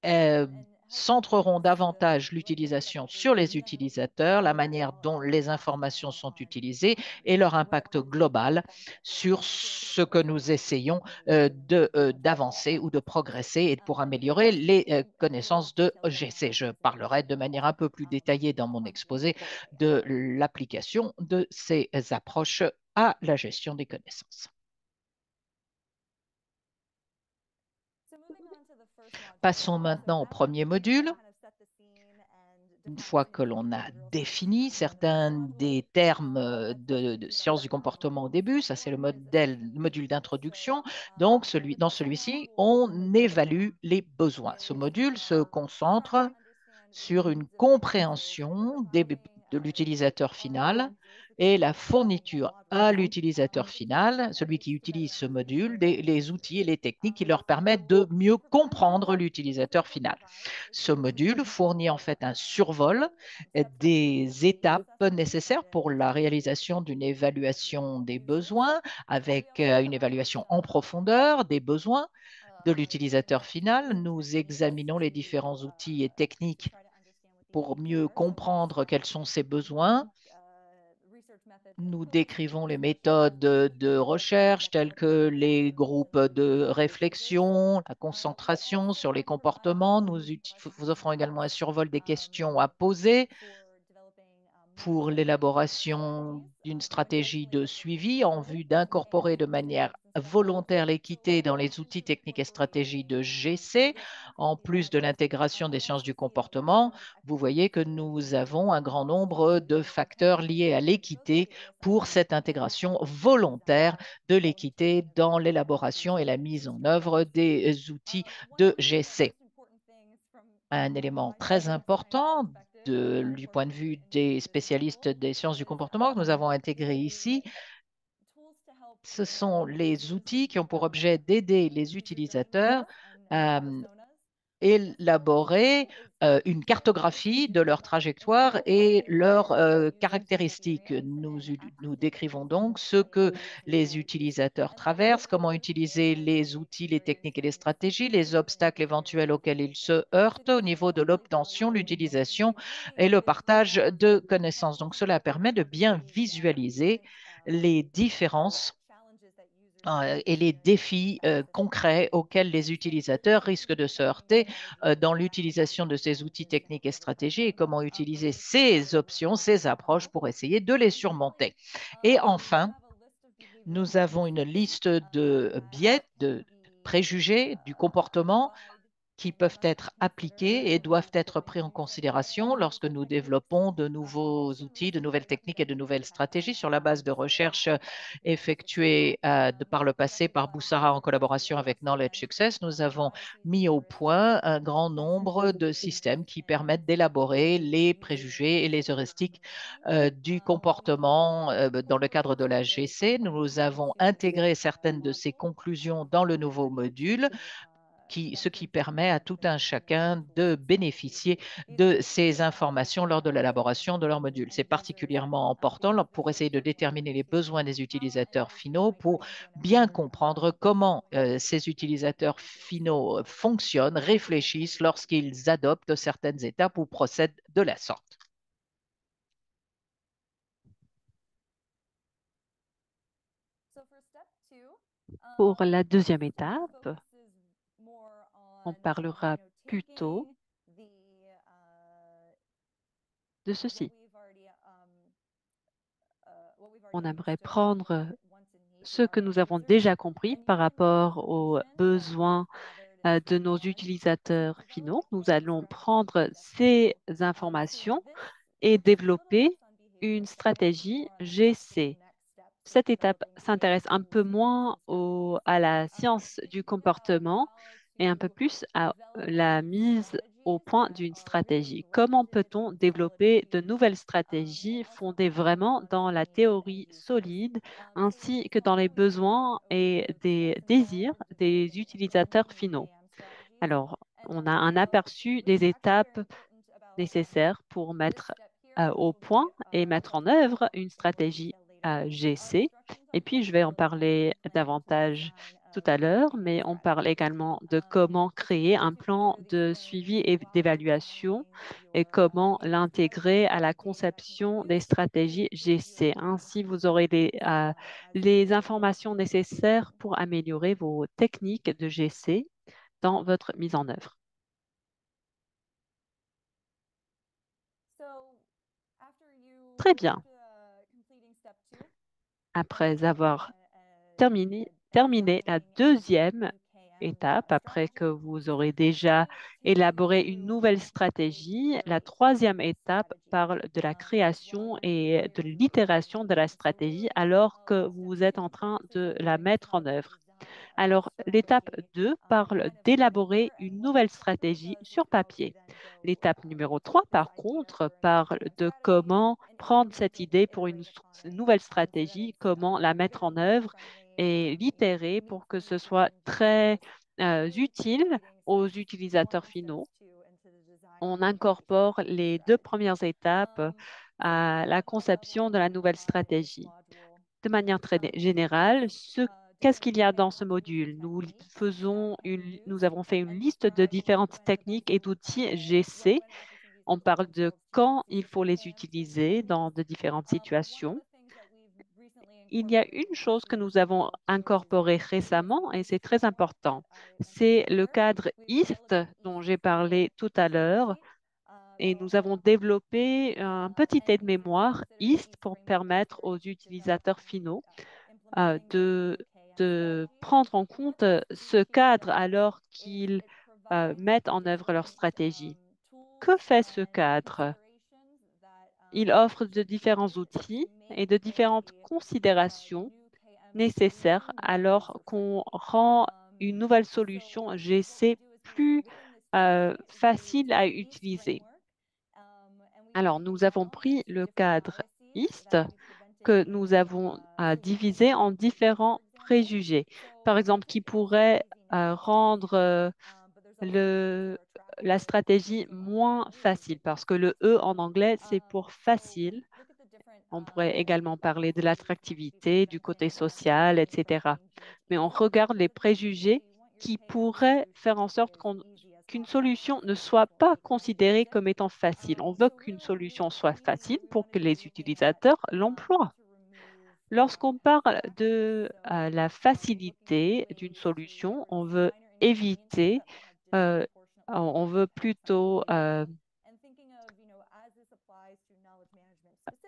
euh, centreront davantage l'utilisation sur les utilisateurs, la manière dont les informations sont utilisées et leur impact global sur ce que nous essayons d'avancer ou de progresser et pour améliorer les connaissances de GC. Je parlerai de manière un peu plus détaillée dans mon exposé de l'application de ces approches à la gestion des connaissances. Passons maintenant au premier module. Une fois que l'on a défini certains des termes de sciences du comportement au début, ça c'est le module d'introduction, donc dans celui-ci, on évalue les besoins. Ce module se concentre sur une compréhension de l'utilisateur final et la fourniture à l'utilisateur final, celui qui utilise ce module, les outils et les techniques qui leur permettent de mieux comprendre l'utilisateur final. Ce module fournit en fait un survol des étapes nécessaires pour la réalisation d'une évaluation des besoins avec une évaluation en profondeur des besoins de l'utilisateur final. Nous examinons les différents outils et techniques pour mieux comprendre quels sont ses besoins. Nous décrivons les méthodes de recherche telles que les groupes de réflexion, la concentration sur les comportements. Nous vous offrons également un survol des questions à poser pour l'élaboration d'une stratégie de suivi en vue d'incorporer de manière volontaire l'équité dans les outils techniques et stratégies de GC, en plus de l'intégration des sciences du comportement. Vous voyez que nous avons un grand nombre de facteurs liés à l'équité pour cette intégration volontaire de l'équité dans l'élaboration et la mise en œuvre des outils de GC. Un élément très important du point de vue des spécialistes des sciences du comportement que nous avons intégré ici, ce sont les outils qui ont pour objet d'aider les utilisateurs à élaborer une cartographie de leur trajectoire et leurs caractéristiques. Nous décrivons donc ce que les utilisateurs traversent, comment utiliser les outils, les techniques et les stratégies, les obstacles éventuels auxquels ils se heurtent au niveau de l'obtention, l'utilisation et le partage de connaissances. Donc, cela permet de bien visualiser les différences et les défis concrets auxquels les utilisateurs risquent de se heurter dans l'utilisation de ces outils techniques et stratégies et comment utiliser ces options, ces approches pour essayer de les surmonter. Et enfin, nous avons une liste de biais, de préjugés du comportement qui peuvent être appliqués et doivent être pris en considération lorsque nous développons de nouveaux outils, de nouvelles techniques et de nouvelles stratégies sur la base de recherches effectuées par le passé par Boussara en collaboration avec Knowledge Success. Nous avons mis au point un grand nombre de systèmes qui permettent d'élaborer les préjugés et les heuristiques du comportement dans le cadre de la GC. Nous avons intégré certaines de ces conclusions dans le nouveau module ce qui permet à tout un chacun de bénéficier de ces informations lors de l'élaboration de leur module. C'est particulièrement important pour essayer de déterminer les besoins des utilisateurs finaux pour bien comprendre comment ces utilisateurs finaux fonctionnent, réfléchissent lorsqu'ils adoptent certaines étapes ou procèdent de la sorte. Pour la deuxième étape, on parlera plutôt de ceci. On aimerait prendre ce que nous avons déjà compris par rapport aux besoins de nos utilisateurs finaux. Nous allons prendre ces informations et développer une stratégie GC. Cette étape s'intéresse un peu moins à la science du comportement et un peu plus à la mise au point d'une stratégie. Comment peut-on développer de nouvelles stratégies fondées vraiment dans la théorie solide ainsi que dans les besoins et des désirs des utilisateurs finaux? Alors, on a un aperçu des étapes nécessaires pour mettre au point et mettre en œuvre une stratégie GC. Et puis, je vais en parler davantage tout à l'heure, mais on parle également de comment créer un plan de suivi et d'évaluation et comment l'intégrer à la conception des stratégies GC. Ainsi, vous aurez les informations nécessaires pour améliorer vos techniques de GC dans votre mise en œuvre. Très bien. Après avoir terminé la deuxième étape, après que vous aurez déjà élaboré une nouvelle stratégie, la troisième étape parle de la création et de l'itération de la stratégie alors que vous êtes en train de la mettre en œuvre. Alors, l'étape 2 parle d'élaborer une nouvelle stratégie sur papier. L'étape numéro 3, par contre, parle de comment prendre cette idée pour une nouvelle stratégie, comment la mettre en œuvre et l'itérer pour que ce soit très utile aux utilisateurs finaux. On incorpore les deux premières étapes à la conception de la nouvelle stratégie. De manière très générale, qu'est-ce qu'il y a dans ce module? Nous avons fait une liste de différentes techniques et d'outils GC. On parle de quand il faut les utiliser dans de différentes situations. Il y a une chose que nous avons incorporée récemment et c'est très important. C'est le cadre IST dont j'ai parlé tout à l'heure. Et nous avons développé un petit aide-mémoire IST pour permettre aux utilisateurs finaux de prendre en compte ce cadre alors qu'ils mettent en œuvre leur stratégie. Que fait ce cadre? Il offre de différents outils et de différentes considérations nécessaires alors qu'on rend une nouvelle solution GC plus facile à utiliser. Alors, nous avons pris le cadre IST que nous avons divisé en différents préjugés. Par exemple, qui pourraient rendre la stratégie moins facile, parce que le E en anglais, c'est pour facile. On pourrait également parler de l'attractivité, du côté social, etc. Mais on regarde les préjugés qui pourraient faire en sorte qu'une solution ne soit pas considérée comme étant facile. On veut qu'une solution soit facile pour que les utilisateurs l'emploient. Lorsqu'on parle de la facilité d'une solution, on veut éviter, on veut plutôt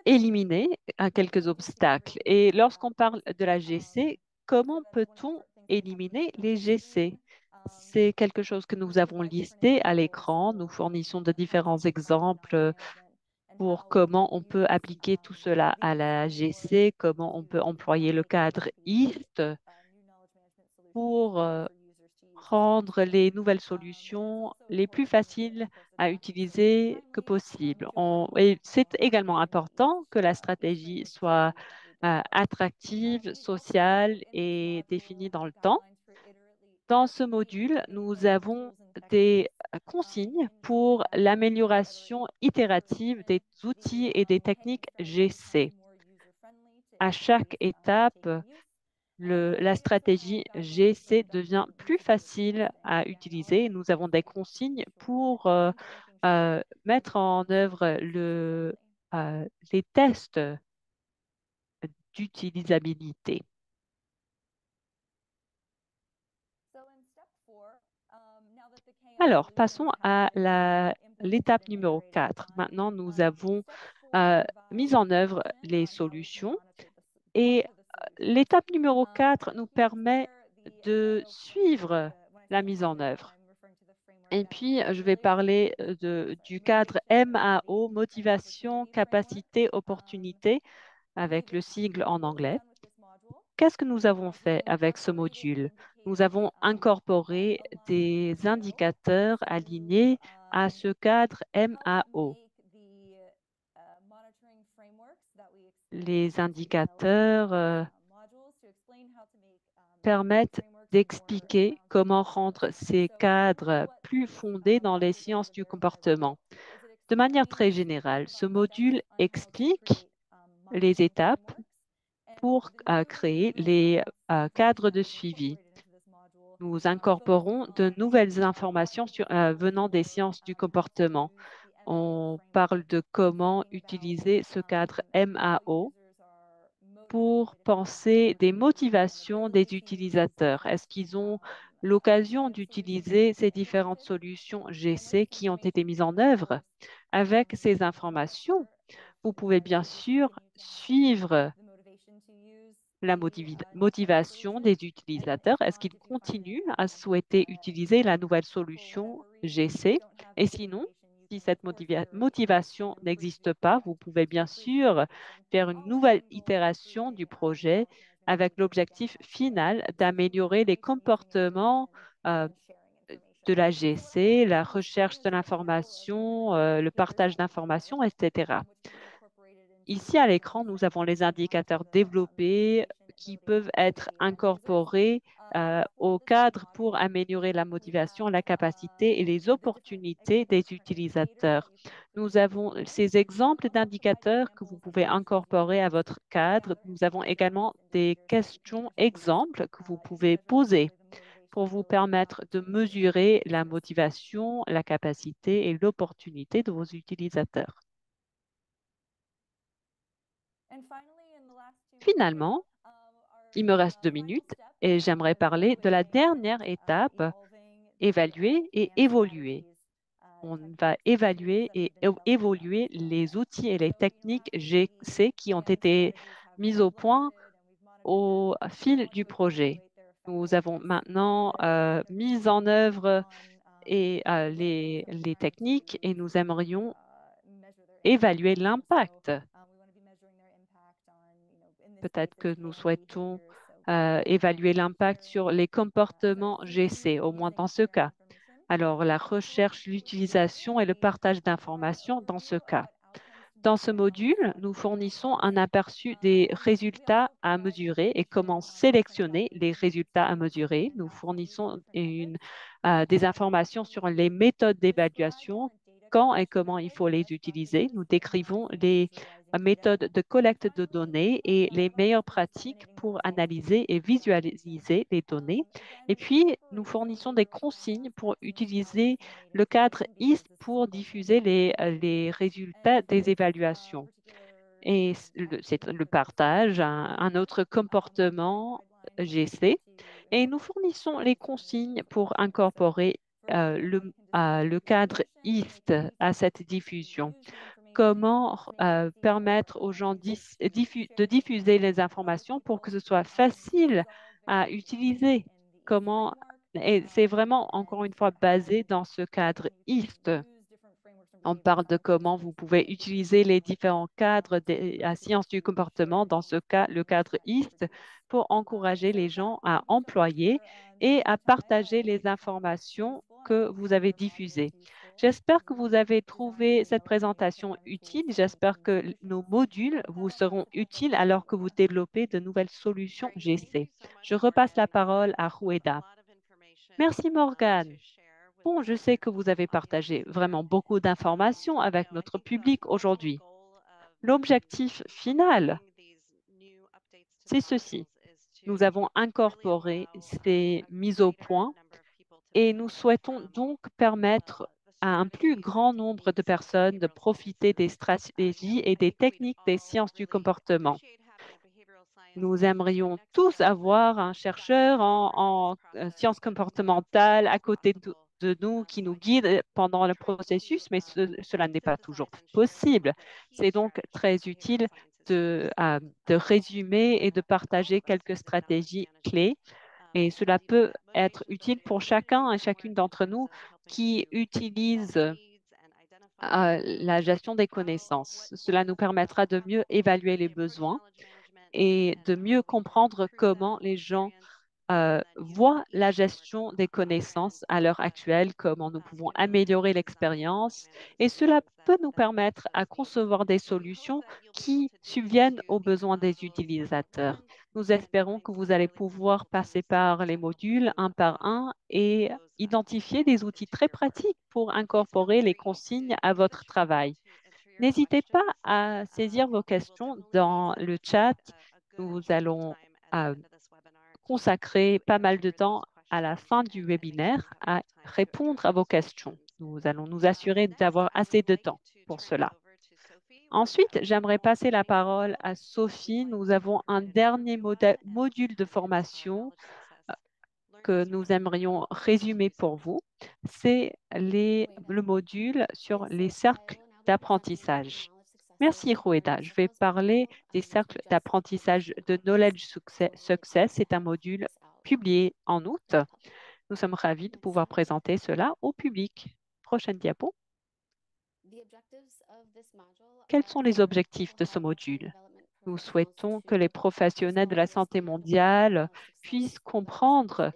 éliminer quelques obstacles. Et lorsqu'on parle de la GC, comment peut-on éliminer les GC? C'est quelque chose que nous avons listé à l'écran. Nous fournissons de différents exemples pour comment on peut appliquer tout cela à la GC, comment on peut employer le cadre IST pour rendre les nouvelles solutions les plus faciles à utiliser que possible. Et c'est également important que la stratégie soit attractive, sociale et définie dans le temps. Dans ce module, nous avons des consignes pour l'amélioration itérative des outils et des techniques GC. À chaque étape, la stratégie GC devient plus facile à utiliser. Nous avons des consignes pour mettre en œuvre les tests d'utilisabilité. Alors, passons à l'étape numéro 4. Maintenant, nous avons mis en œuvre les solutions et l'étape numéro 4 nous permet de suivre la mise en œuvre. Et puis, je vais parler du cadre MAO, motivation, capacité, opportunité, avec le sigle en anglais. Qu'est-ce que nous avons fait avec ce module? Nous avons incorporé des indicateurs alignés à ce cadre MAO. Les indicateurs permettent d'expliquer comment rendre ces cadres plus fondés dans les sciences du comportement. De manière très générale, ce module explique les étapes pour créer les cadres de suivi. Nous incorporons de nouvelles informations venant des sciences du comportement. On parle de comment utiliser ce cadre MAO pour penser des motivations des utilisateurs. Est-ce qu'ils ont l'occasion d'utiliser ces différentes solutions GC qui ont été mises en œuvre? Avec ces informations, vous pouvez bien sûr suivre la motivation des utilisateurs. Est-ce qu'ils continuent à souhaiter utiliser la nouvelle solution GC? Et sinon, si cette motivation n'existe pas, vous pouvez bien sûr faire une nouvelle itération du projet avec l'objectif final d'améliorer les comportements euh, de la GC, la recherche de l'information, le partage d'informations, etc. Ici, à l'écran, nous avons les indicateurs développés qui peuvent être incorporés au cadre pour améliorer la motivation, la capacité et les opportunités des utilisateurs. Nous avons ces exemples d'indicateurs que vous pouvez incorporer à votre cadre. Nous avons également des questions exemples que vous pouvez poser pour vous permettre de mesurer la motivation, la capacité et l'opportunité de vos utilisateurs. Finalement, il me reste 2 minutes et j'aimerais parler de la dernière étape, évaluer et évoluer. On va évaluer et évoluer les outils et les techniques GC qui ont été mis au point au fil du projet. Nous avons maintenant mis en œuvre les techniques et nous aimerions évaluer l'impact. Peut-être que nous souhaitons évaluer l'impact sur les comportements GC, au moins dans ce cas. Alors, la recherche, l'utilisation et le partage d'informations dans ce cas. Dans ce module, nous fournissons un aperçu des résultats à mesurer et comment sélectionner les résultats à mesurer. Nous fournissons des informations sur les méthodes d'évaluation, quand et comment il faut les utiliser. Nous décrivons les méthodes de collecte de données et les meilleures pratiques pour analyser et visualiser les données. Et puis, nous fournissons des consignes pour utiliser le cadre IST pour diffuser les résultats des évaluations. Et c'est le partage, un autre comportement GC. Et nous fournissons les consignes pour incorporer le cadre IST à cette diffusion. Comment permettre aux gens de diffuser les informations pour que ce soit facile à utiliser? Comment, et c'est vraiment, encore une fois, basé dans ce cadre IST. On parle de comment vous pouvez utiliser les différents cadres de la science du comportement, dans ce cas, le cadre IST, pour encourager les gens à employer et à partager les informations que vous avez diffusées. J'espère que vous avez trouvé cette présentation utile. J'espère que nos modules vous seront utiles alors que vous développez de nouvelles solutions GC. Je repasse la parole à Roueda. Merci, Morgane. Bon, je sais que vous avez partagé vraiment beaucoup d'informations avec notre public aujourd'hui. L'objectif final, c'est ceci. Nous avons incorporé ces mises au point et nous souhaitons donc permettre à un plus grand nombre de personnes de profiter des stratégies et des techniques des sciences du comportement. Nous aimerions tous avoir un chercheur en sciences comportementales à côté de nous qui nous guide pendant le processus, mais cela n'est pas toujours possible. C'est donc très utile de résumer et de partager quelques stratégies clés. Et cela peut être utile pour chacun et chacune d'entre nous qui utilise la gestion des connaissances. Cela nous permettra de mieux évaluer les besoins et de mieux comprendre comment les gens voient la gestion des connaissances à l'heure actuelle, comment nous pouvons améliorer l'expérience, et cela peut nous permettre à concevoir des solutions qui subviennent aux besoins des utilisateurs. Nous espérons que vous allez pouvoir passer par les modules un par un et identifier des outils très pratiques pour incorporer les consignes à votre travail. N'hésitez pas à saisir vos questions dans le chat. Nous allons euh, consacrer pas mal de temps à la fin du webinaire à répondre à vos questions. Nous allons nous assurer d'avoir assez de temps pour cela. Ensuite, j'aimerais passer la parole à Sophie. Nous avons un dernier module de formation que nous aimerions résumer pour vous. C'est le module sur les cercles d'apprentissage. Merci, Roueda. Je vais parler des cercles d'apprentissage de Knowledge Success. C'est un module publié en août. Nous sommes ravis de pouvoir présenter cela au public. Prochaine diapo. Quels sont les objectifs de ce module? Nous souhaitons que les professionnels de la santé mondiale puissent comprendre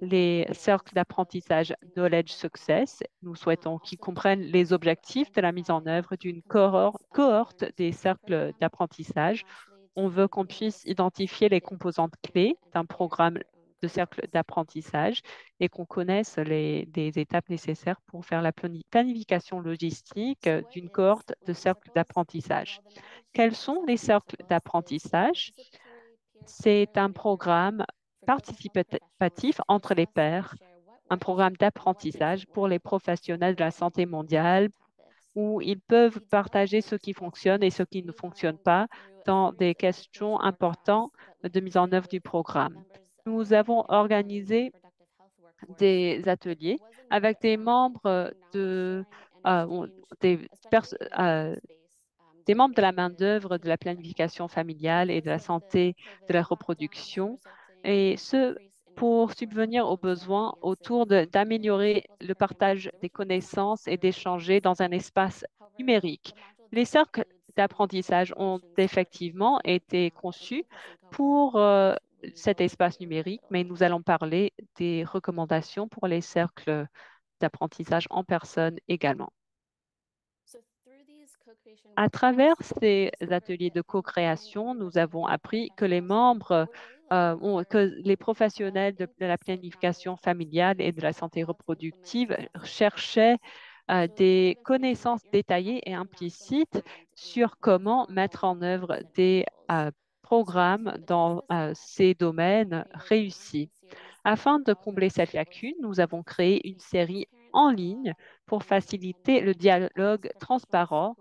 les cercles d'apprentissage Knowledge Success. Nous souhaitons qu'ils comprennent les objectifs de la mise en œuvre d'une cohorte des cercles d'apprentissage. On veut qu'on puisse identifier les composantes clés d'un programme de cercle d'apprentissage et qu'on connaisse des étapes nécessaires pour faire la planification logistique d'une cohorte de cercles d'apprentissage. Quels sont les cercles d'apprentissage? C'est un programme participatif entre les pairs, un programme d'apprentissage pour les professionnels de la santé mondiale où ils peuvent partager ce qui fonctionne et ce qui ne fonctionne pas dans des questions importantes de mise en œuvre du programme. Nous avons organisé des ateliers avec des membres des, des membres de la main-d'œuvre de la planification familiale et de la santé de la reproduction, et ce pour subvenir aux besoins autour d'améliorer le partage des connaissances et d'échanger dans un espace numérique. Les cercles d'apprentissage ont effectivement été conçus pour cet espace numérique, mais nous allons parler des recommandations pour les cercles d'apprentissage en personne également. À travers ces ateliers de co-création, nous avons appris que les membres, que les professionnels de la planification familiale et de la santé reproductive cherchaient des connaissances détaillées et implicites sur comment mettre en œuvre des programmes dans ces domaines réussis. Afin de combler cette lacune, nous avons créé une série en ligne pour faciliter le dialogue transparent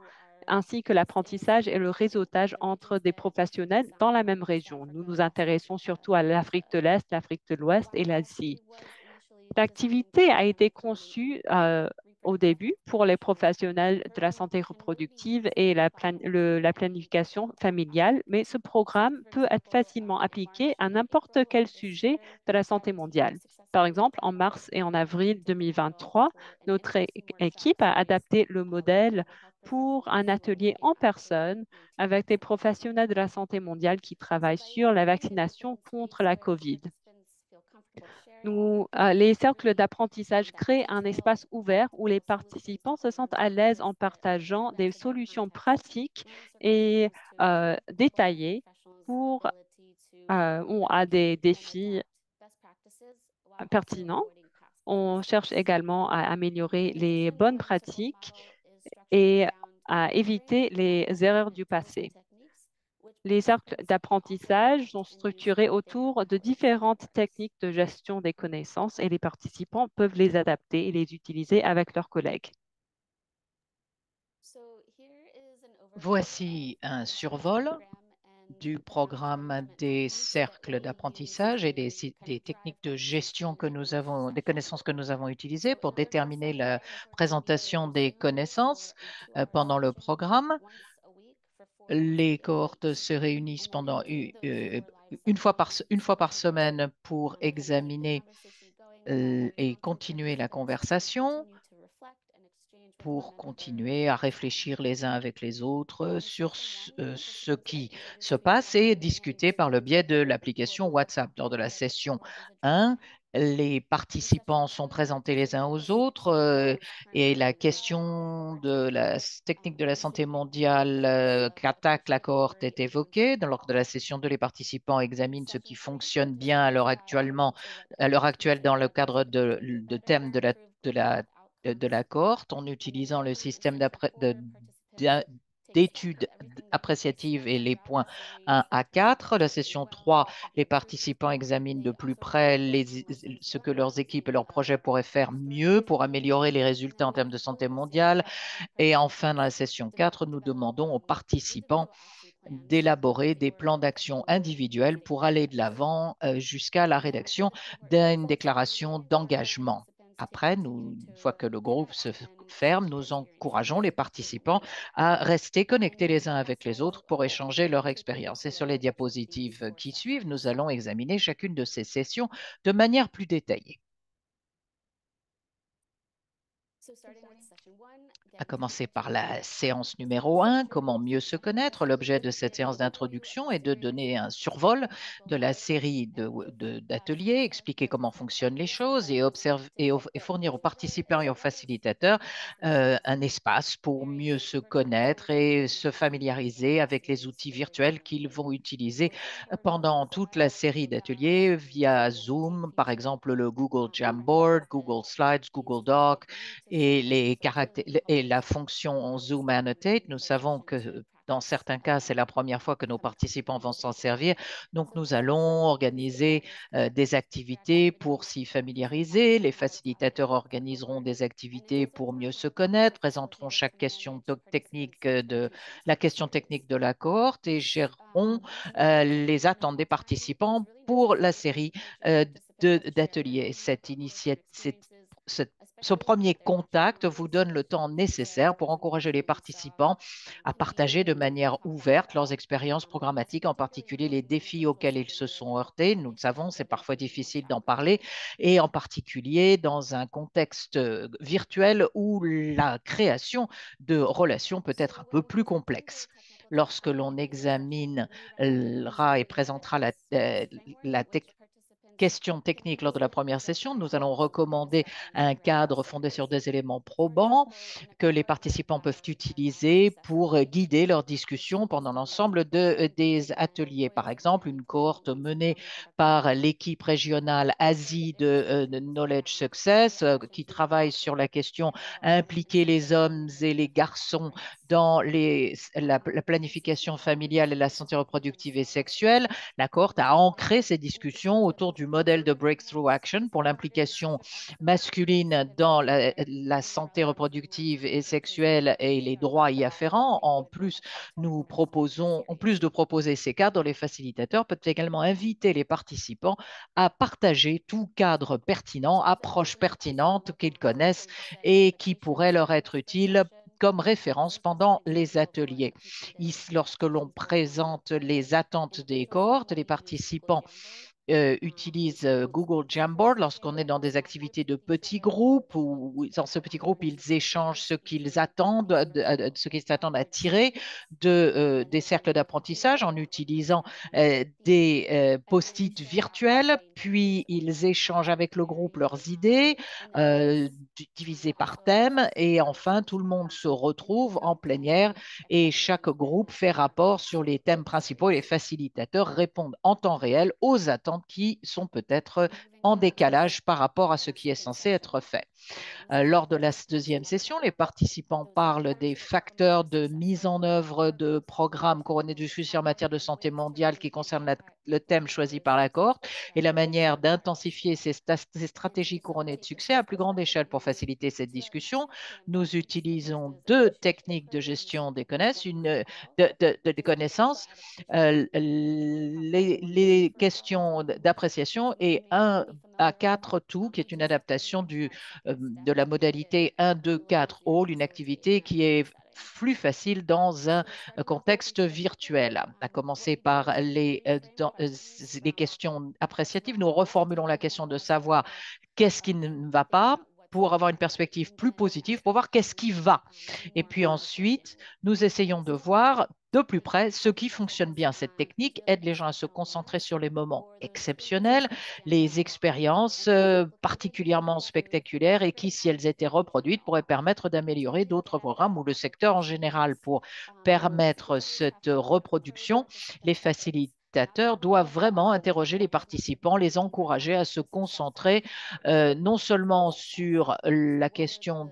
ainsi que l'apprentissage et le réseautage entre des professionnels dans la même région. Nous nous intéressons surtout à l'Afrique de l'Est, l'Afrique de l'Ouest et l'Asie. L'activité a été conçue au début pour les professionnels de la santé reproductive et la planification familiale, mais ce programme peut être facilement appliqué à n'importe quel sujet de la santé mondiale. Par exemple, en mars et en avril 2023, notre équipe a adapté le modèle pour un atelier en personne avec des professionnels de la santé mondiale qui travaillent sur la vaccination contre la COVID. Les cercles d'apprentissage créent un espace ouvert où les participants se sentent à l'aise en partageant des solutions pratiques et détaillées ou à des défis pertinents. On cherche également à améliorer les bonnes pratiques et à éviter les erreurs du passé. Les cercles d'apprentissage sont structurés autour de différentes techniques de gestion des connaissances et les participants peuvent les adapter et les utiliser avec leurs collègues. Voici un survol du programme des cercles d'apprentissage et des techniques de gestion que nous avons, des connaissances que nous avons utilisées pour déterminer la présentation des connaissances pendant le programme. Les cohortes se réunissent pendant une fois par semaine pour examiner et continuer la conversation. pour continuer à réfléchir les uns avec les autres sur ce qui se passe et discuter par le biais de l'application WhatsApp. Lors de la session 1, les participants sont présentés les uns aux autres et la question de la technique de la santé mondiale qu'attaque la cohorte est évoquée. Lors de la session 2, les participants examinent ce qui fonctionne bien à l'heure actuelle dans le cadre de thèmes de la cohorte en utilisant le système d'études appréciatives et les points 1 à 4. La session 3, les participants examinent de plus près ce que leurs équipes et leurs projets pourraient faire mieux pour améliorer les résultats en termes de santé mondiale. Et enfin, dans la session 4, nous demandons aux participants d'élaborer des plans d'action individuels pour aller de l'avant jusqu'à la rédaction d'une déclaration d'engagement. Après, une fois que le groupe se ferme, nous encourageons les participants à rester connectés les uns avec les autres pour échanger leur expérience. Et sur les diapositives qui suivent, nous allons examiner chacune de ces sessions de manière plus détaillée. À commencer par la séance numéro 1, comment mieux se connaître. L'objet de cette séance d'introduction est de donner un survol de la série d'ateliers, expliquer comment fonctionnent les choses et fournir aux participants et aux facilitateurs un espace pour mieux se connaître et se familiariser avec les outils virtuels qu'ils vont utiliser pendant toute la série d'ateliers via Zoom, par exemple le Google Jamboard, Google Slides, Google Doc et la fonction Zoom Annotate. Nous savons que dans certains cas, c'est la première fois que nos participants vont s'en servir. Donc, nous allons organiser des activités pour s'y familiariser. Les facilitateurs organiseront des activités pour mieux se connaître, présenteront chaque question technique la question technique de la cohorte et géreront les attentes des participants pour la série d'ateliers. Ce premier contact vous donne le temps nécessaire pour encourager les participants à partager de manière ouverte leurs expériences programmatiques, en particulier les défis auxquels ils se sont heurtés. Nous le savons, c'est parfois difficile d'en parler, et en particulier dans un contexte virtuel où la création de relations peut être un peu plus complexe. Lorsque l'on examinera et présentera la questions techniques lors de la première session, nous allons recommander un cadre fondé sur des éléments probants que les participants peuvent utiliser pour guider leurs discussions pendant l'ensemble des ateliers. Par exemple, une cohorte menée par l'équipe régionale Asie de Knowledge Success qui travaille sur la question impliquer les hommes et les garçons dans la planification familiale et la santé reproductive et sexuelle. La cohorte a ancré ces discussions autour du modèle de Breakthrough Action pour l'implication masculine dans la santé reproductive et sexuelle et les droits y afférents. En plus, en plus de proposer ces cadres, les facilitateurs peuvent également inviter les participants à partager tout cadre pertinent, approche pertinente qu'ils connaissent et qui pourrait leur être utile comme référence pendant les ateliers. Lorsque l'on présente les attentes des cohortes, les participants utilisent Google Jamboard lorsqu'on est dans des activités de petits groupes ou dans ce petit groupe, ils échangent ce qu'ils s'attendent à tirer des cercles d'apprentissage en utilisant des post-it virtuels, puis ils échangent avec le groupe leurs idées divisées par thème et enfin tout le monde se retrouve en plénière et chaque groupe fait rapport sur les thèmes principaux et les facilitateurs répondent en temps réel aux attentes qui sont peut-être en décalage par rapport à ce qui est censé être fait. Lors de la deuxième session, les participants parlent des facteurs de mise en œuvre de programmes couronnés du succès en matière de santé mondiale qui concernent le thème choisi par la cohorte et la manière d'intensifier ces stratégies couronnées de succès à plus grande échelle. Pour faciliter cette discussion, nous utilisons deux techniques de gestion des connaissances, les questions d'appréciation et un à 4 tout, qui est une adaptation de la modalité 1, 2, 4 All, une activité qui est plus facile dans un contexte virtuel. À commencer par les questions appréciatives, nous reformulons la question de savoir qu'est-ce qui ne va pas, pour avoir une perspective plus positive, pour voir qu'est-ce qui va. Et puis ensuite, nous essayons de voir de plus près ce qui fonctionne bien. Cette technique aide les gens à se concentrer sur les moments exceptionnels, les expériences particulièrement spectaculaires et qui, si elles étaient reproduites, pourraient permettre d'améliorer d'autres programmes ou le secteur en général. Pour permettre cette reproduction, les facilitateurs doivent vraiment interroger les participants, les encourager à se concentrer non seulement sur la question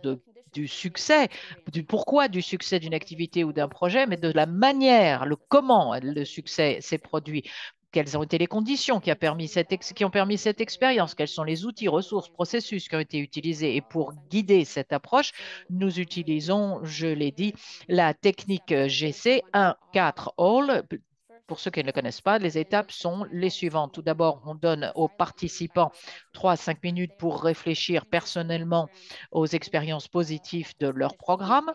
du succès, du pourquoi du succès d'une activité ou d'un projet, mais de la manière, le comment le succès s'est produit. Quelles ont été les conditions qui ont permis cette expérience? Quels sont les outils, ressources, processus qui ont été utilisés? Et pour guider cette approche, nous utilisons, je l'ai dit, la technique GC 1-4 All. Pour ceux qui ne le connaissent pas, les étapes sont les suivantes. Tout d'abord, on donne aux participants 3 à 5 minutes pour réfléchir personnellement aux expériences positives de leur programme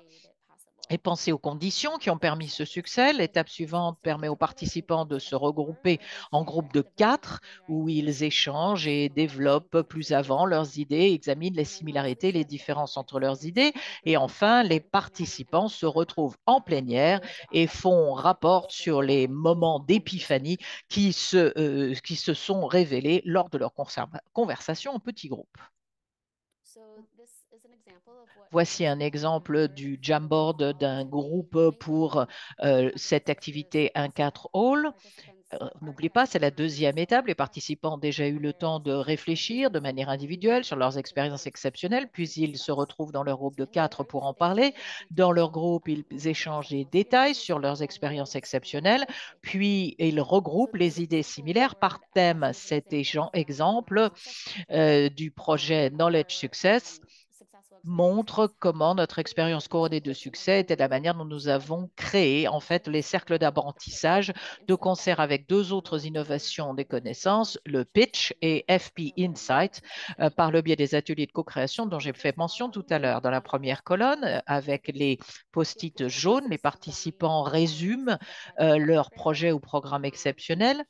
et penser aux conditions qui ont permis ce succès. L'étape suivante permet aux participants de se regrouper en groupe de 4 où ils échangent et développent plus avant leurs idées, examinent les similarités, les différences entre leurs idées. Et enfin, les participants se retrouvent en plénière et font rapport sur les moments d'épiphanie qui se sont révélés lors de leur conversation en petit groupe. Voici un exemple du Jamboard d'un groupe pour cette activité 1-4 All. N'oubliez pas, c'est la deuxième étape. Les participants ont déjà eu le temps de réfléchir de manière individuelle sur leurs expériences exceptionnelles, puis ils se retrouvent dans leur groupe de 4 pour en parler. Dans leur groupe, ils échangent des détails sur leurs expériences exceptionnelles, puis ils regroupent les idées similaires par thème. Cet exemple du projet Knowledge Success montre comment notre expérience couronnée de succès était la manière dont nous avons créé en fait les cercles d'apprentissage de concert avec deux autres innovations des connaissances, le pitch et FP Insight, par le biais des ateliers de co-création dont j'ai fait mention tout à l'heure. Dans la première colonne, avec les post-it jaunes, les participants résument leur projet ou programme exceptionnel,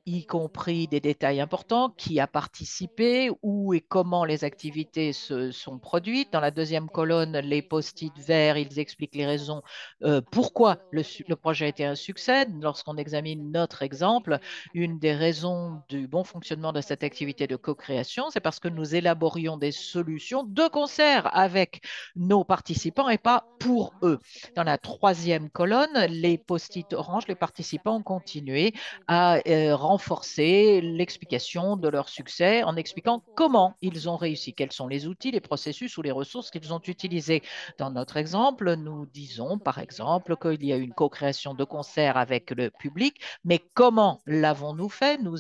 y compris des détails importants, qui a participé, où et comment les activités se sont produites. Dans la deuxième colonne, les post-it verts, ils expliquent les raisons pourquoi le projet a été un succès. Lorsqu'on examine notre exemple, une des raisons du bon fonctionnement de cette activité de co-création, c'est parce que nous élaborions des solutions de concert avec nos participants et pas pour eux. Dans la troisième colonne, les post-it orange, les participants ont continué à renforcer l'explication de leur succès en expliquant comment ils ont réussi, quels sont les outils, les processus ou les ressources qu'ils ont utilisés. Dans notre exemple, nous disons par exemple qu'il y a eu une co-création de concert avec le public, mais comment l'avons-nous fait? Nous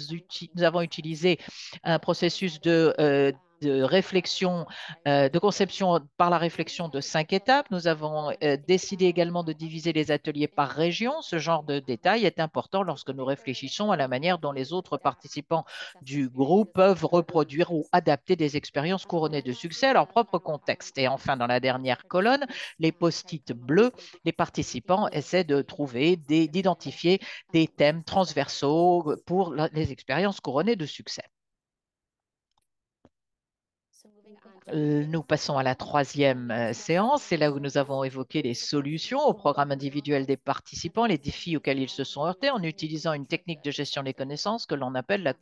avons utilisé un processus de réflexion, de conception par la réflexion de 5 étapes. Nous avons décidé également de diviser les ateliers par région. Ce genre de détail est important lorsque nous réfléchissons à la manière dont les autres participants du groupe peuvent reproduire ou adapter des expériences couronnées de succès à leur propre contexte. Et enfin, dans la dernière colonne, les post-it bleus, les participants essaient de trouver, d'identifier des thèmes transversaux pour les expériences couronnées de succès. Nous passons à la troisième séance. C'est là où nous avons évoqué les solutions au programme individuel des participants, les défis auxquels ils se sont heurtés en utilisant une technique de gestion des connaissances que l'on appelle la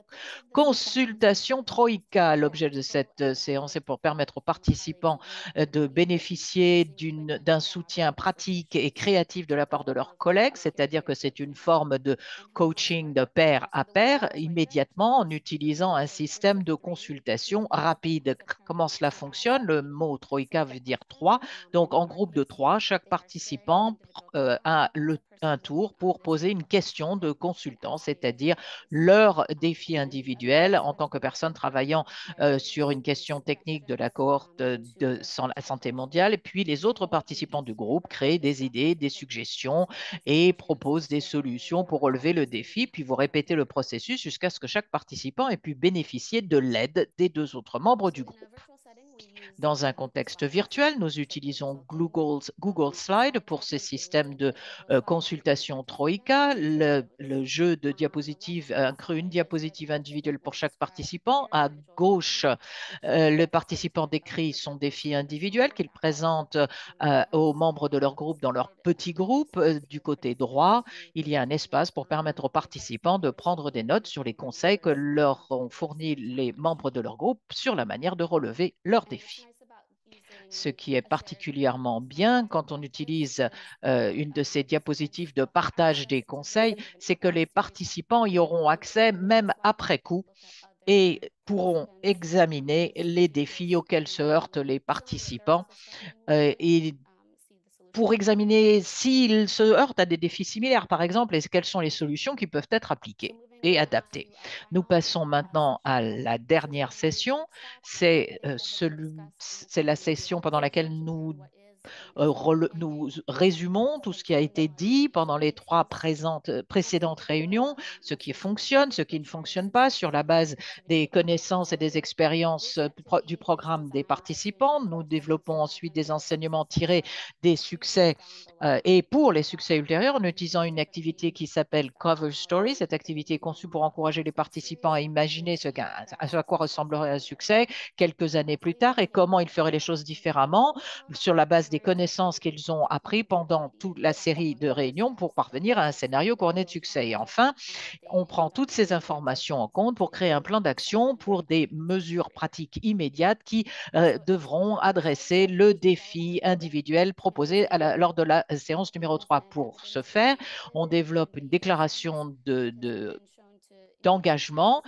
consultation Troïka. L'objet de cette séance est pour permettre aux participants de bénéficier d'un soutien pratique et créatif de la part de leurs collègues, c'est-à-dire que c'est une forme de coaching de pair à pair immédiatement en utilisant un système de consultation rapide. Comment cela fonctionne? Le mot Troïka veut dire trois. Donc, en groupe de trois, chaque participant a un tour pour poser une question de consultant, c'est-à-dire leur défi individuel en tant que personne travaillant sur une question technique de la cohorte de la santé mondiale. Et puis, les autres participants du groupe créent des idées, des suggestions et proposent des solutions pour relever le défi. Puis, vous répétez le processus jusqu'à ce que chaque participant ait pu bénéficier de l'aide des deux autres membres du groupe. Dans un contexte virtuel, nous utilisons Google Slide pour ce système de consultation Troika. Le jeu de diapositives inclut une diapositive individuelle pour chaque participant. À gauche, le participant décrit son défi individuel qu'il présente aux membres de leur groupe dans leur petit groupe. Du côté droit, il y a un espace pour permettre aux participants de prendre des notes sur les conseils que leur ont fournis les membres de leur groupe sur la manière de relever leurs défis. Ce qui est particulièrement bien quand on utilise une de ces diapositives de partage des conseils, c'est que les participants y auront accès même après coup et pourront examiner les défis auxquels se heurtent les participants et pour examiner s'ils se heurtent à des défis similaires, par exemple, et quelles sont les solutions qui peuvent être appliquées et adaptées. Nous passons maintenant à la dernière session. C'est la session pendant laquelle nous résumons tout ce qui a été dit pendant les trois précédentes réunions, ce qui fonctionne, ce qui ne fonctionne pas, sur la base des connaissances et des expériences du programme des participants. Nous développons ensuite des enseignements tirés des succès et pour les succès ultérieurs en utilisant une activité qui s'appelle Cover Story. Cette activité est conçue pour encourager les participants à imaginer à quoi ressemblerait un succès quelques années plus tard et comment ils feraient les choses différemment sur la base des connaissances qu'ils ont appris pendant toute la série de réunions pour parvenir à un scénario couronné de succès. Et enfin, on prend toutes ces informations en compte pour créer un plan d'action pour des mesures pratiques immédiates qui devront adresser le défi individuel proposé lors de la séance numéro 3. Pour ce faire, on développe une déclaration d'engagement.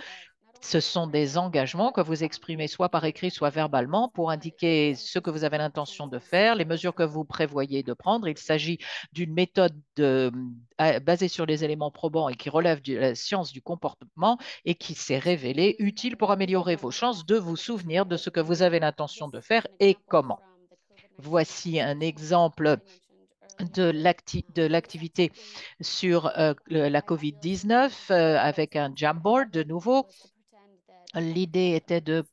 Ce sont des engagements que vous exprimez soit par écrit, soit verbalement pour indiquer ce que vous avez l'intention de faire, les mesures que vous prévoyez de prendre. Il s'agit d'une méthode basée sur les éléments probants et qui relève de la science du comportement et qui s'est révélée utile pour améliorer vos chances de vous souvenir de ce que vous avez l'intention de faire et comment. Voici un exemple de l'activité sur la COVID-19 avec un Jamboard de nouveau. L'idée était de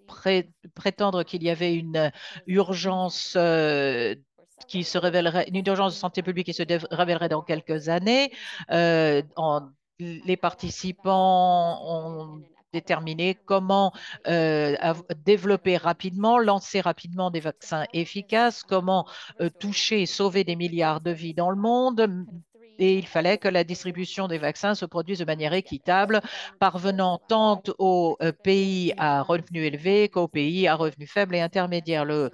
prétendre qu'il y avait une urgence qui se révélerait, une urgence de santé publique qui se révélerait dans quelques années. Les participants ont déterminé comment développer rapidement, lancer rapidement des vaccins efficaces, comment toucher et sauver des milliards de vies dans le monde. Et il fallait que la distribution des vaccins se produise de manière équitable, parvenant tant aux pays à revenus élevés qu'aux pays à revenus faibles et intermédiaires. Le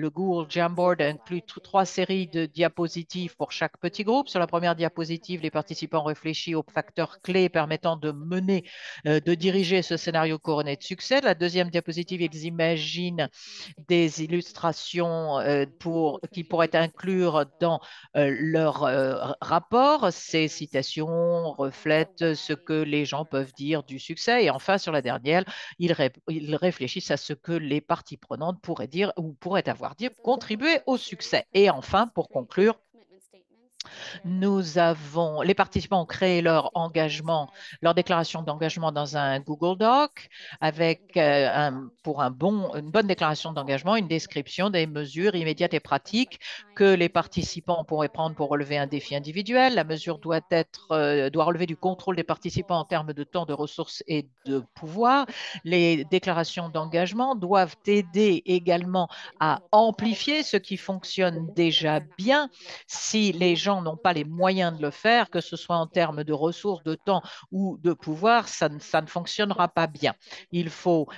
Google Jamboard inclut trois séries de diapositives pour chaque petit groupe. Sur la première diapositive, les participants réfléchissent aux facteurs clés permettant de mener, de diriger ce scénario couronné de succès. La deuxième diapositive, ils imaginent des illustrations qui pourraient inclure dans leur rapport. Ces citations reflètent ce que les gens peuvent dire du succès. Et enfin, sur la dernière, ils réfléchissent à ce que les parties prenantes pourraient dire ou pourraient avoir dit contribuer au succès. Et enfin, pour conclure, les participants ont créé leur engagement, leur déclaration d'engagement dans un Google Doc avec pour une bonne déclaration d'engagement, une description des mesures immédiates et pratiques que les participants pourraient prendre pour relever un défi individuel. La mesure doit relever du contrôle des participants en termes de temps, de ressources et de pouvoir. Les déclarations d'engagement doivent aider également à amplifier ce qui fonctionne déjà bien si les gens n'ont pas les moyens de le faire, que ce soit en termes de ressources, de temps ou de pouvoir, ça ne fonctionnera pas bien. Il faut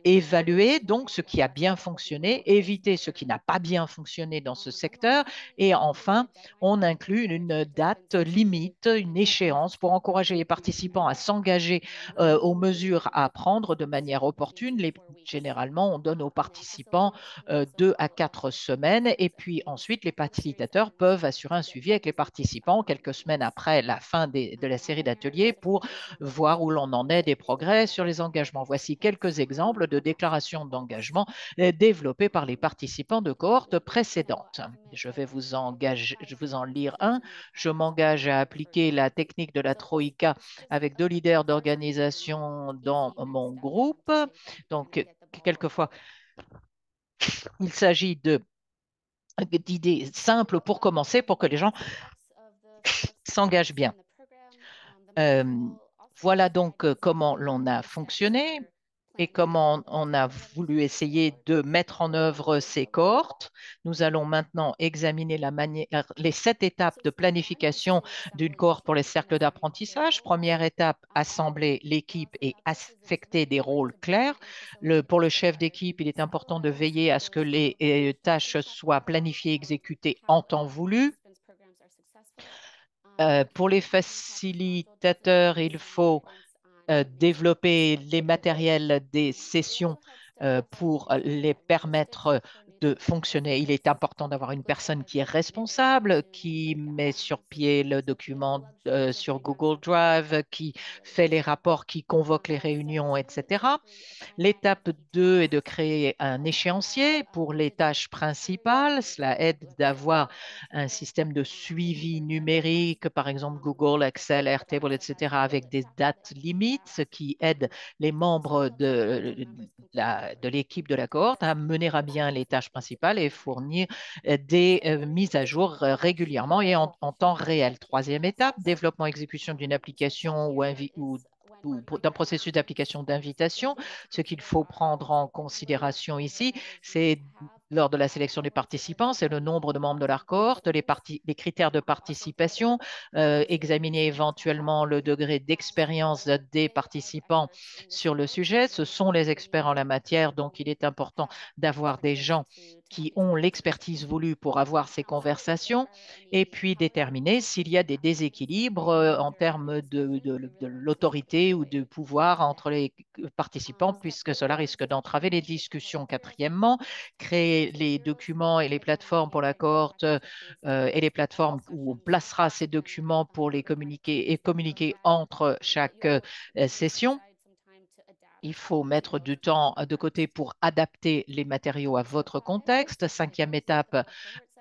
évaluer donc ce qui a bien fonctionné, éviter ce qui n'a pas bien fonctionné dans ce secteur et enfin, on inclut une date limite, une échéance pour encourager les participants à s'engager aux mesures à prendre de manière opportune. Généralement, on donne aux participants 2 à 4 semaines et puis ensuite, les facilitateurs peuvent assurer un suivi avec les participants quelques semaines après la fin de la série d'ateliers pour voir où l'on en est des progrès sur les engagements. Voici quelques exemples de déclarations d'engagement développées par les participants de cohortes précédentes. Je vais vous en lire un. Je m'engage à appliquer la technique de la Troïka avec 2 leaders d'organisation dans mon groupe. Donc, quelquefois, Il s'agit d'idées simples pour commencer, pour que les gens s'engagent bien. Euh, voilà donc comment l'on a fonctionné et comment on a voulu essayer de mettre en œuvre ces cohortes. Nous allons maintenant examiner les 7 étapes de planification d'une cohorte pour les cercles d'apprentissage. Première étape, assembler l'équipe et affecter des rôles clairs. Pour le chef d'équipe, il est important de veiller à ce que les tâches soient planifiées et exécutées en temps voulu. Pour les facilitateurs, il faut développer les matériels des sessions pour les permettre de fonctionner. Il est important d'avoir une personne qui est responsable, qui met sur pied le document sur Google Drive, qui fait les rapports, qui convoque les réunions, etc. L'étape 2 est de créer un échéancier pour les tâches principales. Cela aide d'avoir un système de suivi numérique, par exemple Google, Excel, Airtable, etc., avec des dates limites, ce qui aide les membres de l'équipe de la cohorte à mener à bien les tâches principales et fournir des mises à jour régulièrement et en temps réel. Troisième étape, développement exécution d'une application ou d'un processus d'application d'invitation. Ce qu'il faut prendre en considération ici, c'est lors de la sélection des participants, c'est le nombre de membres de la cohorte, les critères de participation, examiner éventuellement le degré d'expérience des participants sur le sujet. Ce sont les experts en la matière, donc il est important d'avoir des gens qui ont l'expertise voulue pour avoir ces conversations et puis déterminer s'il y a des déséquilibres en termes de l'autorité ou du pouvoir entre les participants, puisque cela risque d'entraver les discussions. Quatrièmement, créer les documents et les plateformes pour la cohorte et les plateformes où on placera ces documents pour les communiquer et communiquer entre chaque session. Il faut mettre du temps de côté pour adapter les matériaux à votre contexte. Cinquième étape,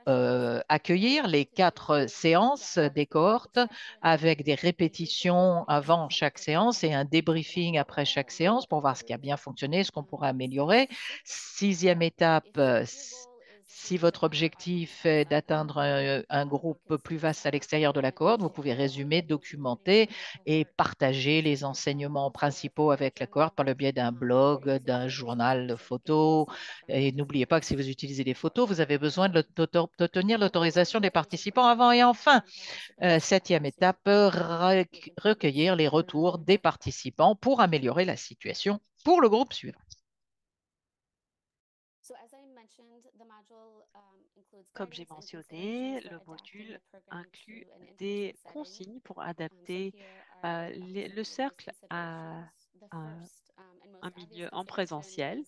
accueillir les 4 séances des cohortes avec des répétitions avant chaque séance et un débriefing après chaque séance pour voir ce qui a bien fonctionné, ce qu'on pourrait améliorer. Sixième étape, si votre objectif est d'atteindre un groupe plus vaste à l'extérieur de la cohorte, vous pouvez résumer, documenter et partager les enseignements principaux avec la cohorte par le biais d'un blog, d'un journal de photos. Et n'oubliez pas que si vous utilisez des photos, vous avez besoin d'obtenir l'autorisation des participants avant. Et enfin, septième étape, recueillir les retours des participants pour améliorer la situation pour le groupe suivant. Comme j'ai mentionné, le module inclut des consignes pour adapter le cercle à un milieu en présentiel.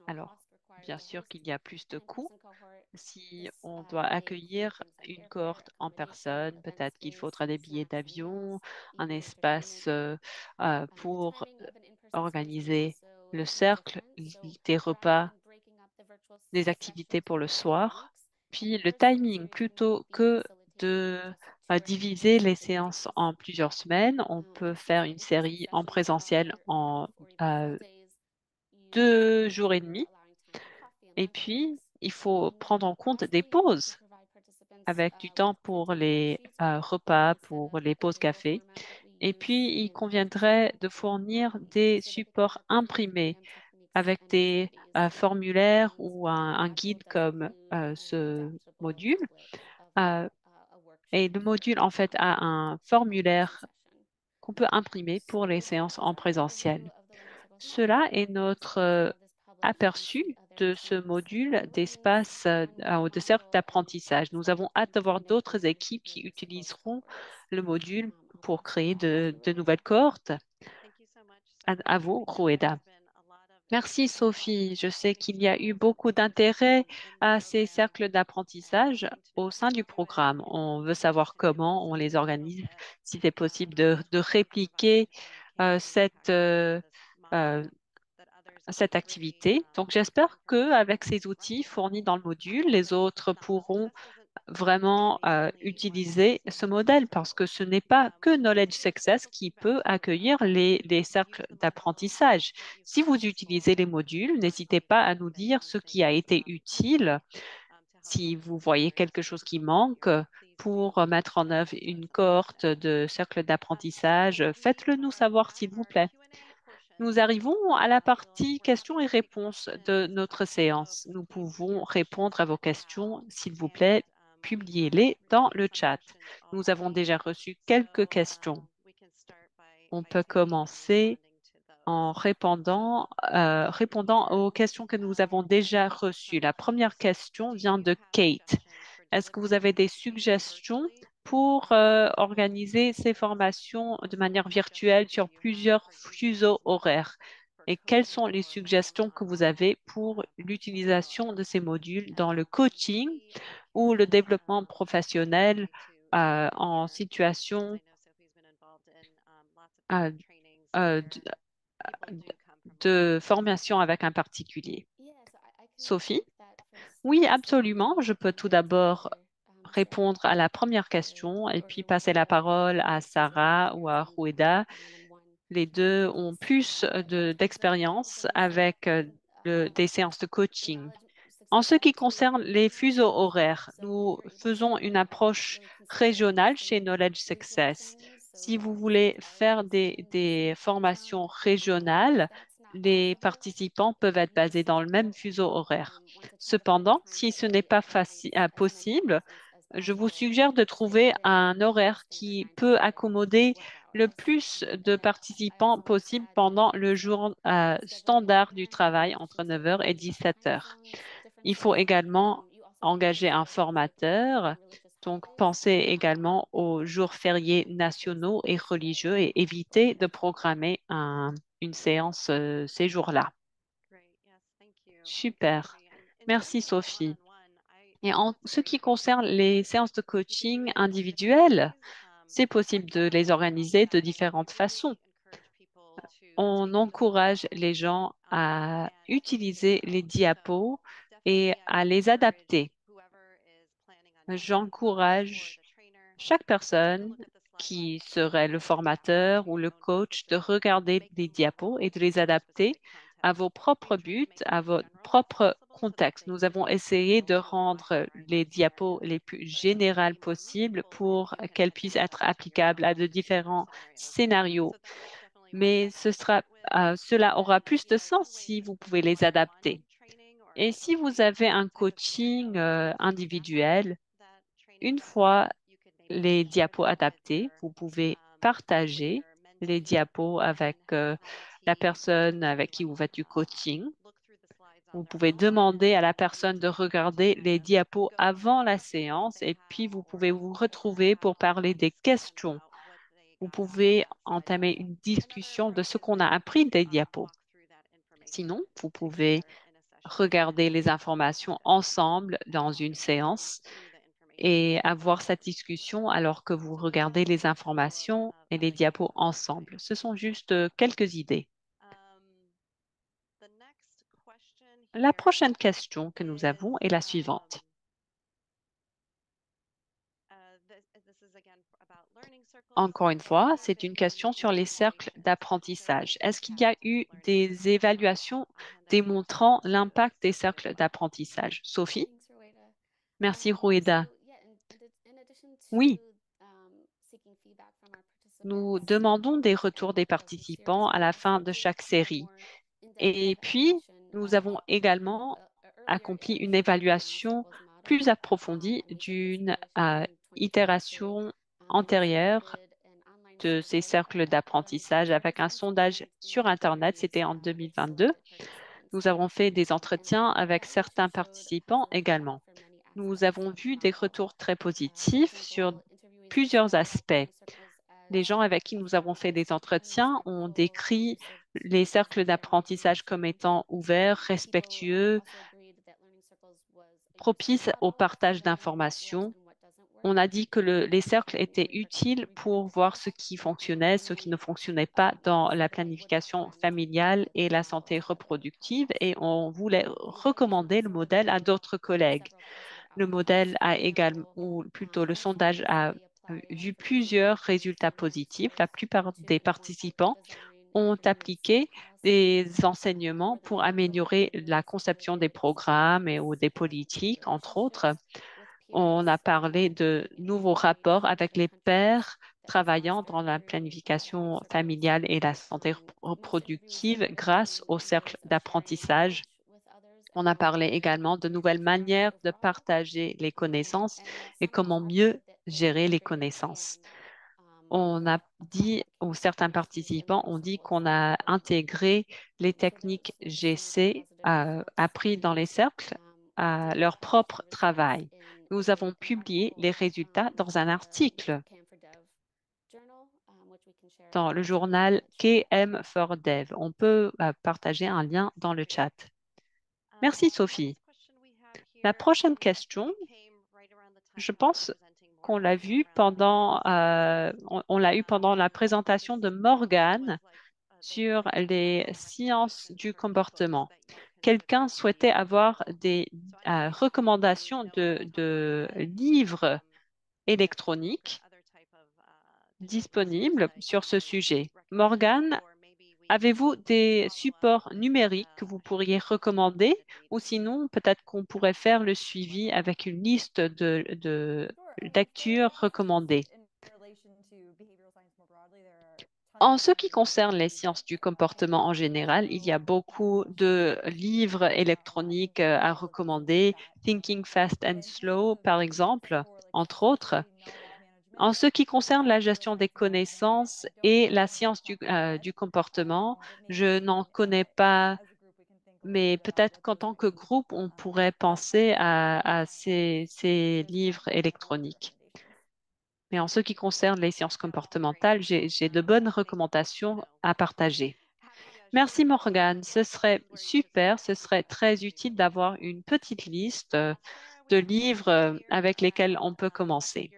Alors, bien sûr qu'il y a plus de coûts. Si on doit accueillir une cohorte en personne, peut-être qu'il faudra des billets d'avion, un espace pour organiser le cercle, des repas, des activités pour le soir. Puis le timing, plutôt que de diviser les séances en plusieurs semaines, on peut faire une série en présentiel en 2 jours et demi. Et puis, il faut prendre en compte des pauses avec du temps pour les repas, pour les pauses café. Et puis, il conviendrait de fournir des supports imprimés avec des formulaires ou un guide comme ce module. Euh, et le module, en fait, a un formulaire qu'on peut imprimer pour les séances en présentiel. Cela est notre aperçu de ce module d'espace ou de cercle d'apprentissage. Nous avons hâte d'avoir d'autres équipes qui utiliseront le module pour créer de nouvelles cohortes. À vous, Roueda. Merci, Sophie. Je sais qu'il y a eu beaucoup d'intérêt à ces cercles d'apprentissage au sein du programme. On veut savoir comment on les organise, si c'est possible de répliquer cette cette activité. Donc, j'espère qu'avec ces outils fournis dans le module, les autres pourront vraiment utiliser ce modèle parce que ce n'est pas que Knowledge Success qui peut accueillir les cercles d'apprentissage. Si vous utilisez les modules, n'hésitez pas à nous dire ce qui a été utile. Si vous voyez quelque chose qui manque pour mettre en œuvre une cohorte de cercles d'apprentissage, faites-le nous savoir, s'il vous plaît. Nous arrivons à la partie questions et réponses de notre séance. Nous pouvons répondre à vos questions, s'il vous plaît. Publiez-les dans le chat. Nous avons déjà reçu quelques questions. On peut commencer en répondant aux questions que nous avons déjà reçues. La première question vient de Kate. Est-ce que vous avez des suggestions pour organiser ces formations de manière virtuelle sur plusieurs fuseaux horaires? Et quelles sont les suggestions que vous avez pour l'utilisation de ces modules dans le coaching ou le développement professionnel en situation euh, euh, de formation avec un particulier? Sophie? Oui, absolument. Je peux tout d'abord répondre à la première question et puis passer la parole à Sarah ou à Roueda. Les deux ont plus d'expérience avec des séances de coaching. En ce qui concerne les fuseaux horaires, nous faisons une approche régionale chez Knowledge Success. Si vous voulez faire des formations régionales, les participants peuvent être basés dans le même fuseau horaire. Cependant, si ce n'est pas possible, je vous suggère de trouver un horaire qui peut accommoder le plus de participants possible pendant le jour standard du travail entre 9 heures et 17 heures. Il faut également engager un formateur. Donc, pensez également aux jours fériés nationaux et religieux et évitez de programmer une séance ces jours-là. Super. Merci, Sophie. Et en ce qui concerne les séances de coaching individuelles, c'est possible de les organiser de différentes façons. On encourage les gens à utiliser les diapos et à les adapter. J'encourage chaque personne qui serait le formateur ou le coach de regarder les diapos et de les adapter à vos propres buts, à votre propre contexte. Nous avons essayé de rendre les diapos les plus générales possibles pour qu'elles puissent être applicables à de différents scénarios. Mais cela aura plus de sens si vous pouvez les adapter. Et si vous avez un coaching individuel, une fois les diapos adaptés, vous pouvez partager les diapos avec la personne avec qui vous faites du coaching. Vous pouvez demander à la personne de regarder les diapos avant la séance et puis vous pouvez vous retrouver pour parler des questions. Vous pouvez entamer une discussion de ce qu'on a appris des diapos. Sinon, vous pouvez regarder les informations ensemble dans une séance et avoir cette discussion alors que vous regardez les informations et les diapos ensemble. Ce sont juste quelques idées. La prochaine question que nous avons est la suivante. Encore une fois, c'est une question sur les cercles d'apprentissage. Est-ce qu'il y a eu des évaluations démontrant l'impact des cercles d'apprentissage? Sophie? Merci, Roueda. Oui, nous demandons des retours des participants à la fin de chaque série. Et puis, nous avons également accompli une évaluation plus approfondie d'une itération antérieure de ces cercles d'apprentissage avec un sondage sur Internet. C'était en 2022. Nous avons fait des entretiens avec certains participants également. Nous avons vu des retours très positifs sur plusieurs aspects. Les gens avec qui nous avons fait des entretiens ont décrit les cercles d'apprentissage comme étant ouverts, respectueux, propices au partage d'informations. On a dit que les cercles étaient utiles pour voir ce qui fonctionnait, ce qui ne fonctionnait pas dans la planification familiale et la santé reproductive et on voulait recommander le modèle à d'autres collègues. Le modèle a également, ou plutôt le sondage a vu plusieurs résultats positifs. La plupart des participants ont appliqué des enseignements pour améliorer la conception des programmes ou des politiques, entre autres. On a parlé de nouveaux rapports avec les pairs travaillant dans la planification familiale et la santé reproductive grâce au cercle d'apprentissage. On a parlé également de nouvelles manières de partager les connaissances et comment mieux gérer les connaissances. On a dit, ou certains participants ont dit qu'on a intégré les techniques GC appris dans les cercles à leur propre travail. Nous avons publié les résultats dans un article dans le journal KM4Dev. On peut partager un lien dans le chat. Merci, Sophie. La prochaine question, je pense qu'on l'a vu pendant, on l'a eu pendant la présentation de Morgane sur les sciences du comportement. Quelqu'un souhaitait avoir des recommandations de livres électroniques disponibles sur ce sujet. Morgane, avez-vous des supports numériques que vous pourriez recommander ou sinon peut-être qu'on pourrait faire le suivi avec une liste de lectures recommandées? En ce qui concerne les sciences du comportement en général, il y a beaucoup de livres électroniques à recommander, Thinking Fast and Slow, par exemple, entre autres. En ce qui concerne la gestion des connaissances et la science du comportement, je n'en connais pas, mais peut-être qu'en tant que groupe, on pourrait penser à ces livres électroniques. Mais en ce qui concerne les sciences comportementales, j'ai de bonnes recommandations à partager. Merci Morgane, ce serait super, ce serait très utile d'avoir une petite liste de livres avec lesquels on peut commencer.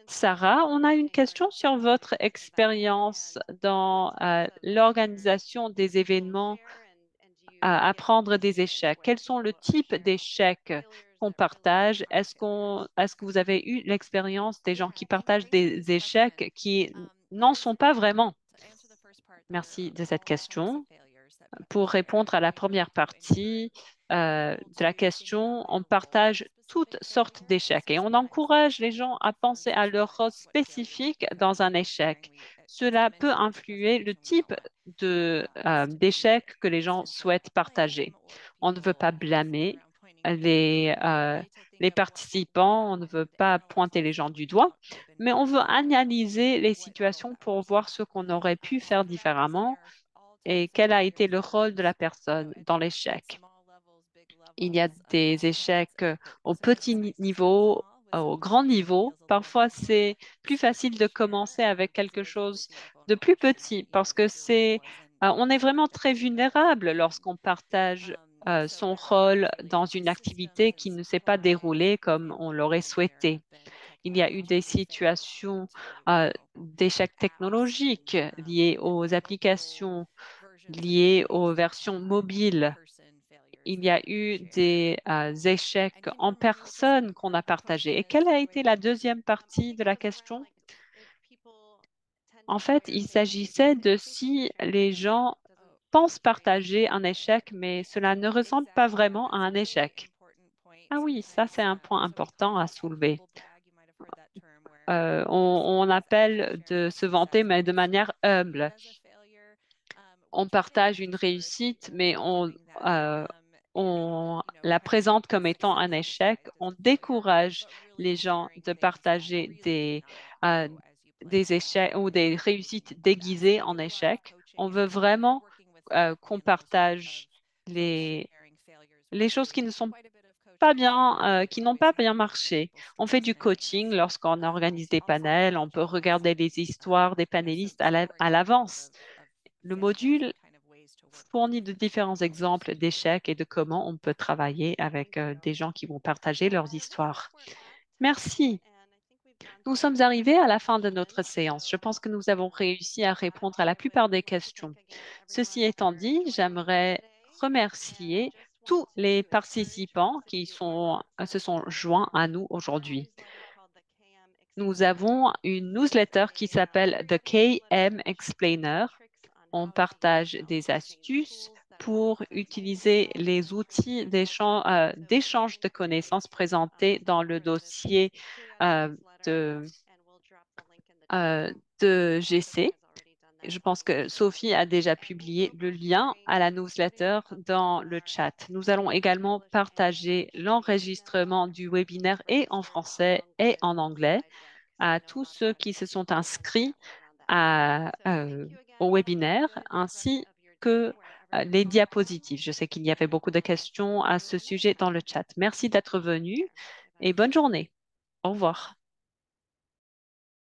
Sarah, on a une question sur votre expérience dans l'organisation des événements à apprendre des échecs. Quels sont le type d'échecs qu'on partage? Est-ce que vous avez eu l'expérience des gens qui partagent des échecs qui n'en sont pas vraiment? Merci de cette question. Pour répondre à la première partie de la question, on partage toutes sortes d'échecs et on encourage les gens à penser à leur rôle spécifique dans un échec. Cela peut influer le type d'échec que les gens souhaitent partager. On ne veut pas blâmer les participants, on ne veut pas pointer les gens du doigt, mais on veut analyser les situations pour voir ce qu'on aurait pu faire différemment et quel a été le rôle de la personne dans l'échec. Il y a des échecs au petit niveau, au grand niveau. Parfois, c'est plus facile de commencer avec quelque chose de plus petit parce que on est vraiment très vulnérable lorsqu'on partage son rôle dans une activité qui ne s'est pas déroulée comme on l'aurait souhaité. Il y a eu des situations d'échecs technologiques liés aux applications, liées aux versions mobiles. Il y a eu des échecs en personne qu'on a partagés. Et quelle a été la deuxième partie de la question? En fait, il s'agissait de si les gens pensent partager un échec, mais cela ne ressemble pas vraiment à un échec. Ah oui, ça c'est un point important à soulever. On appelle de se vanter, mais de manière humble. On partage une réussite, mais on la présente comme étant un échec. On décourage les gens de partager des échecs ou des réussites déguisées en échecs. On veut vraiment qu'on partage les choses qui ne sont pas bien, qui n'ont pas bien marché. On fait du coaching lorsqu'on organise des panels. On peut regarder les histoires des panélistes à l'avance. Le module fournit de différents exemples d'échecs et de comment on peut travailler avec des gens qui vont partager leurs histoires. Merci. Nous sommes arrivés à la fin de notre séance. Je pense que nous avons réussi à répondre à la plupart des questions. Ceci étant dit, j'aimerais remercier tous les participants qui se sont joints à nous aujourd'hui. Nous avons une newsletter qui s'appelle The KM Explainer. On partage des astuces pour utiliser les outils d'échange de connaissances présentés dans le dossier euh, de, de GC. Je pense que Sophie a déjà publié le lien à la newsletter dans le chat. Nous allons également partager l'enregistrement du webinaire et en français et en anglais à tous ceux qui se sont inscrits au webinaire, ainsi que les diapositives. Je sais qu'il y avait beaucoup de questions à ce sujet dans le chat. Merci d'être venu et bonne journée. Au revoir.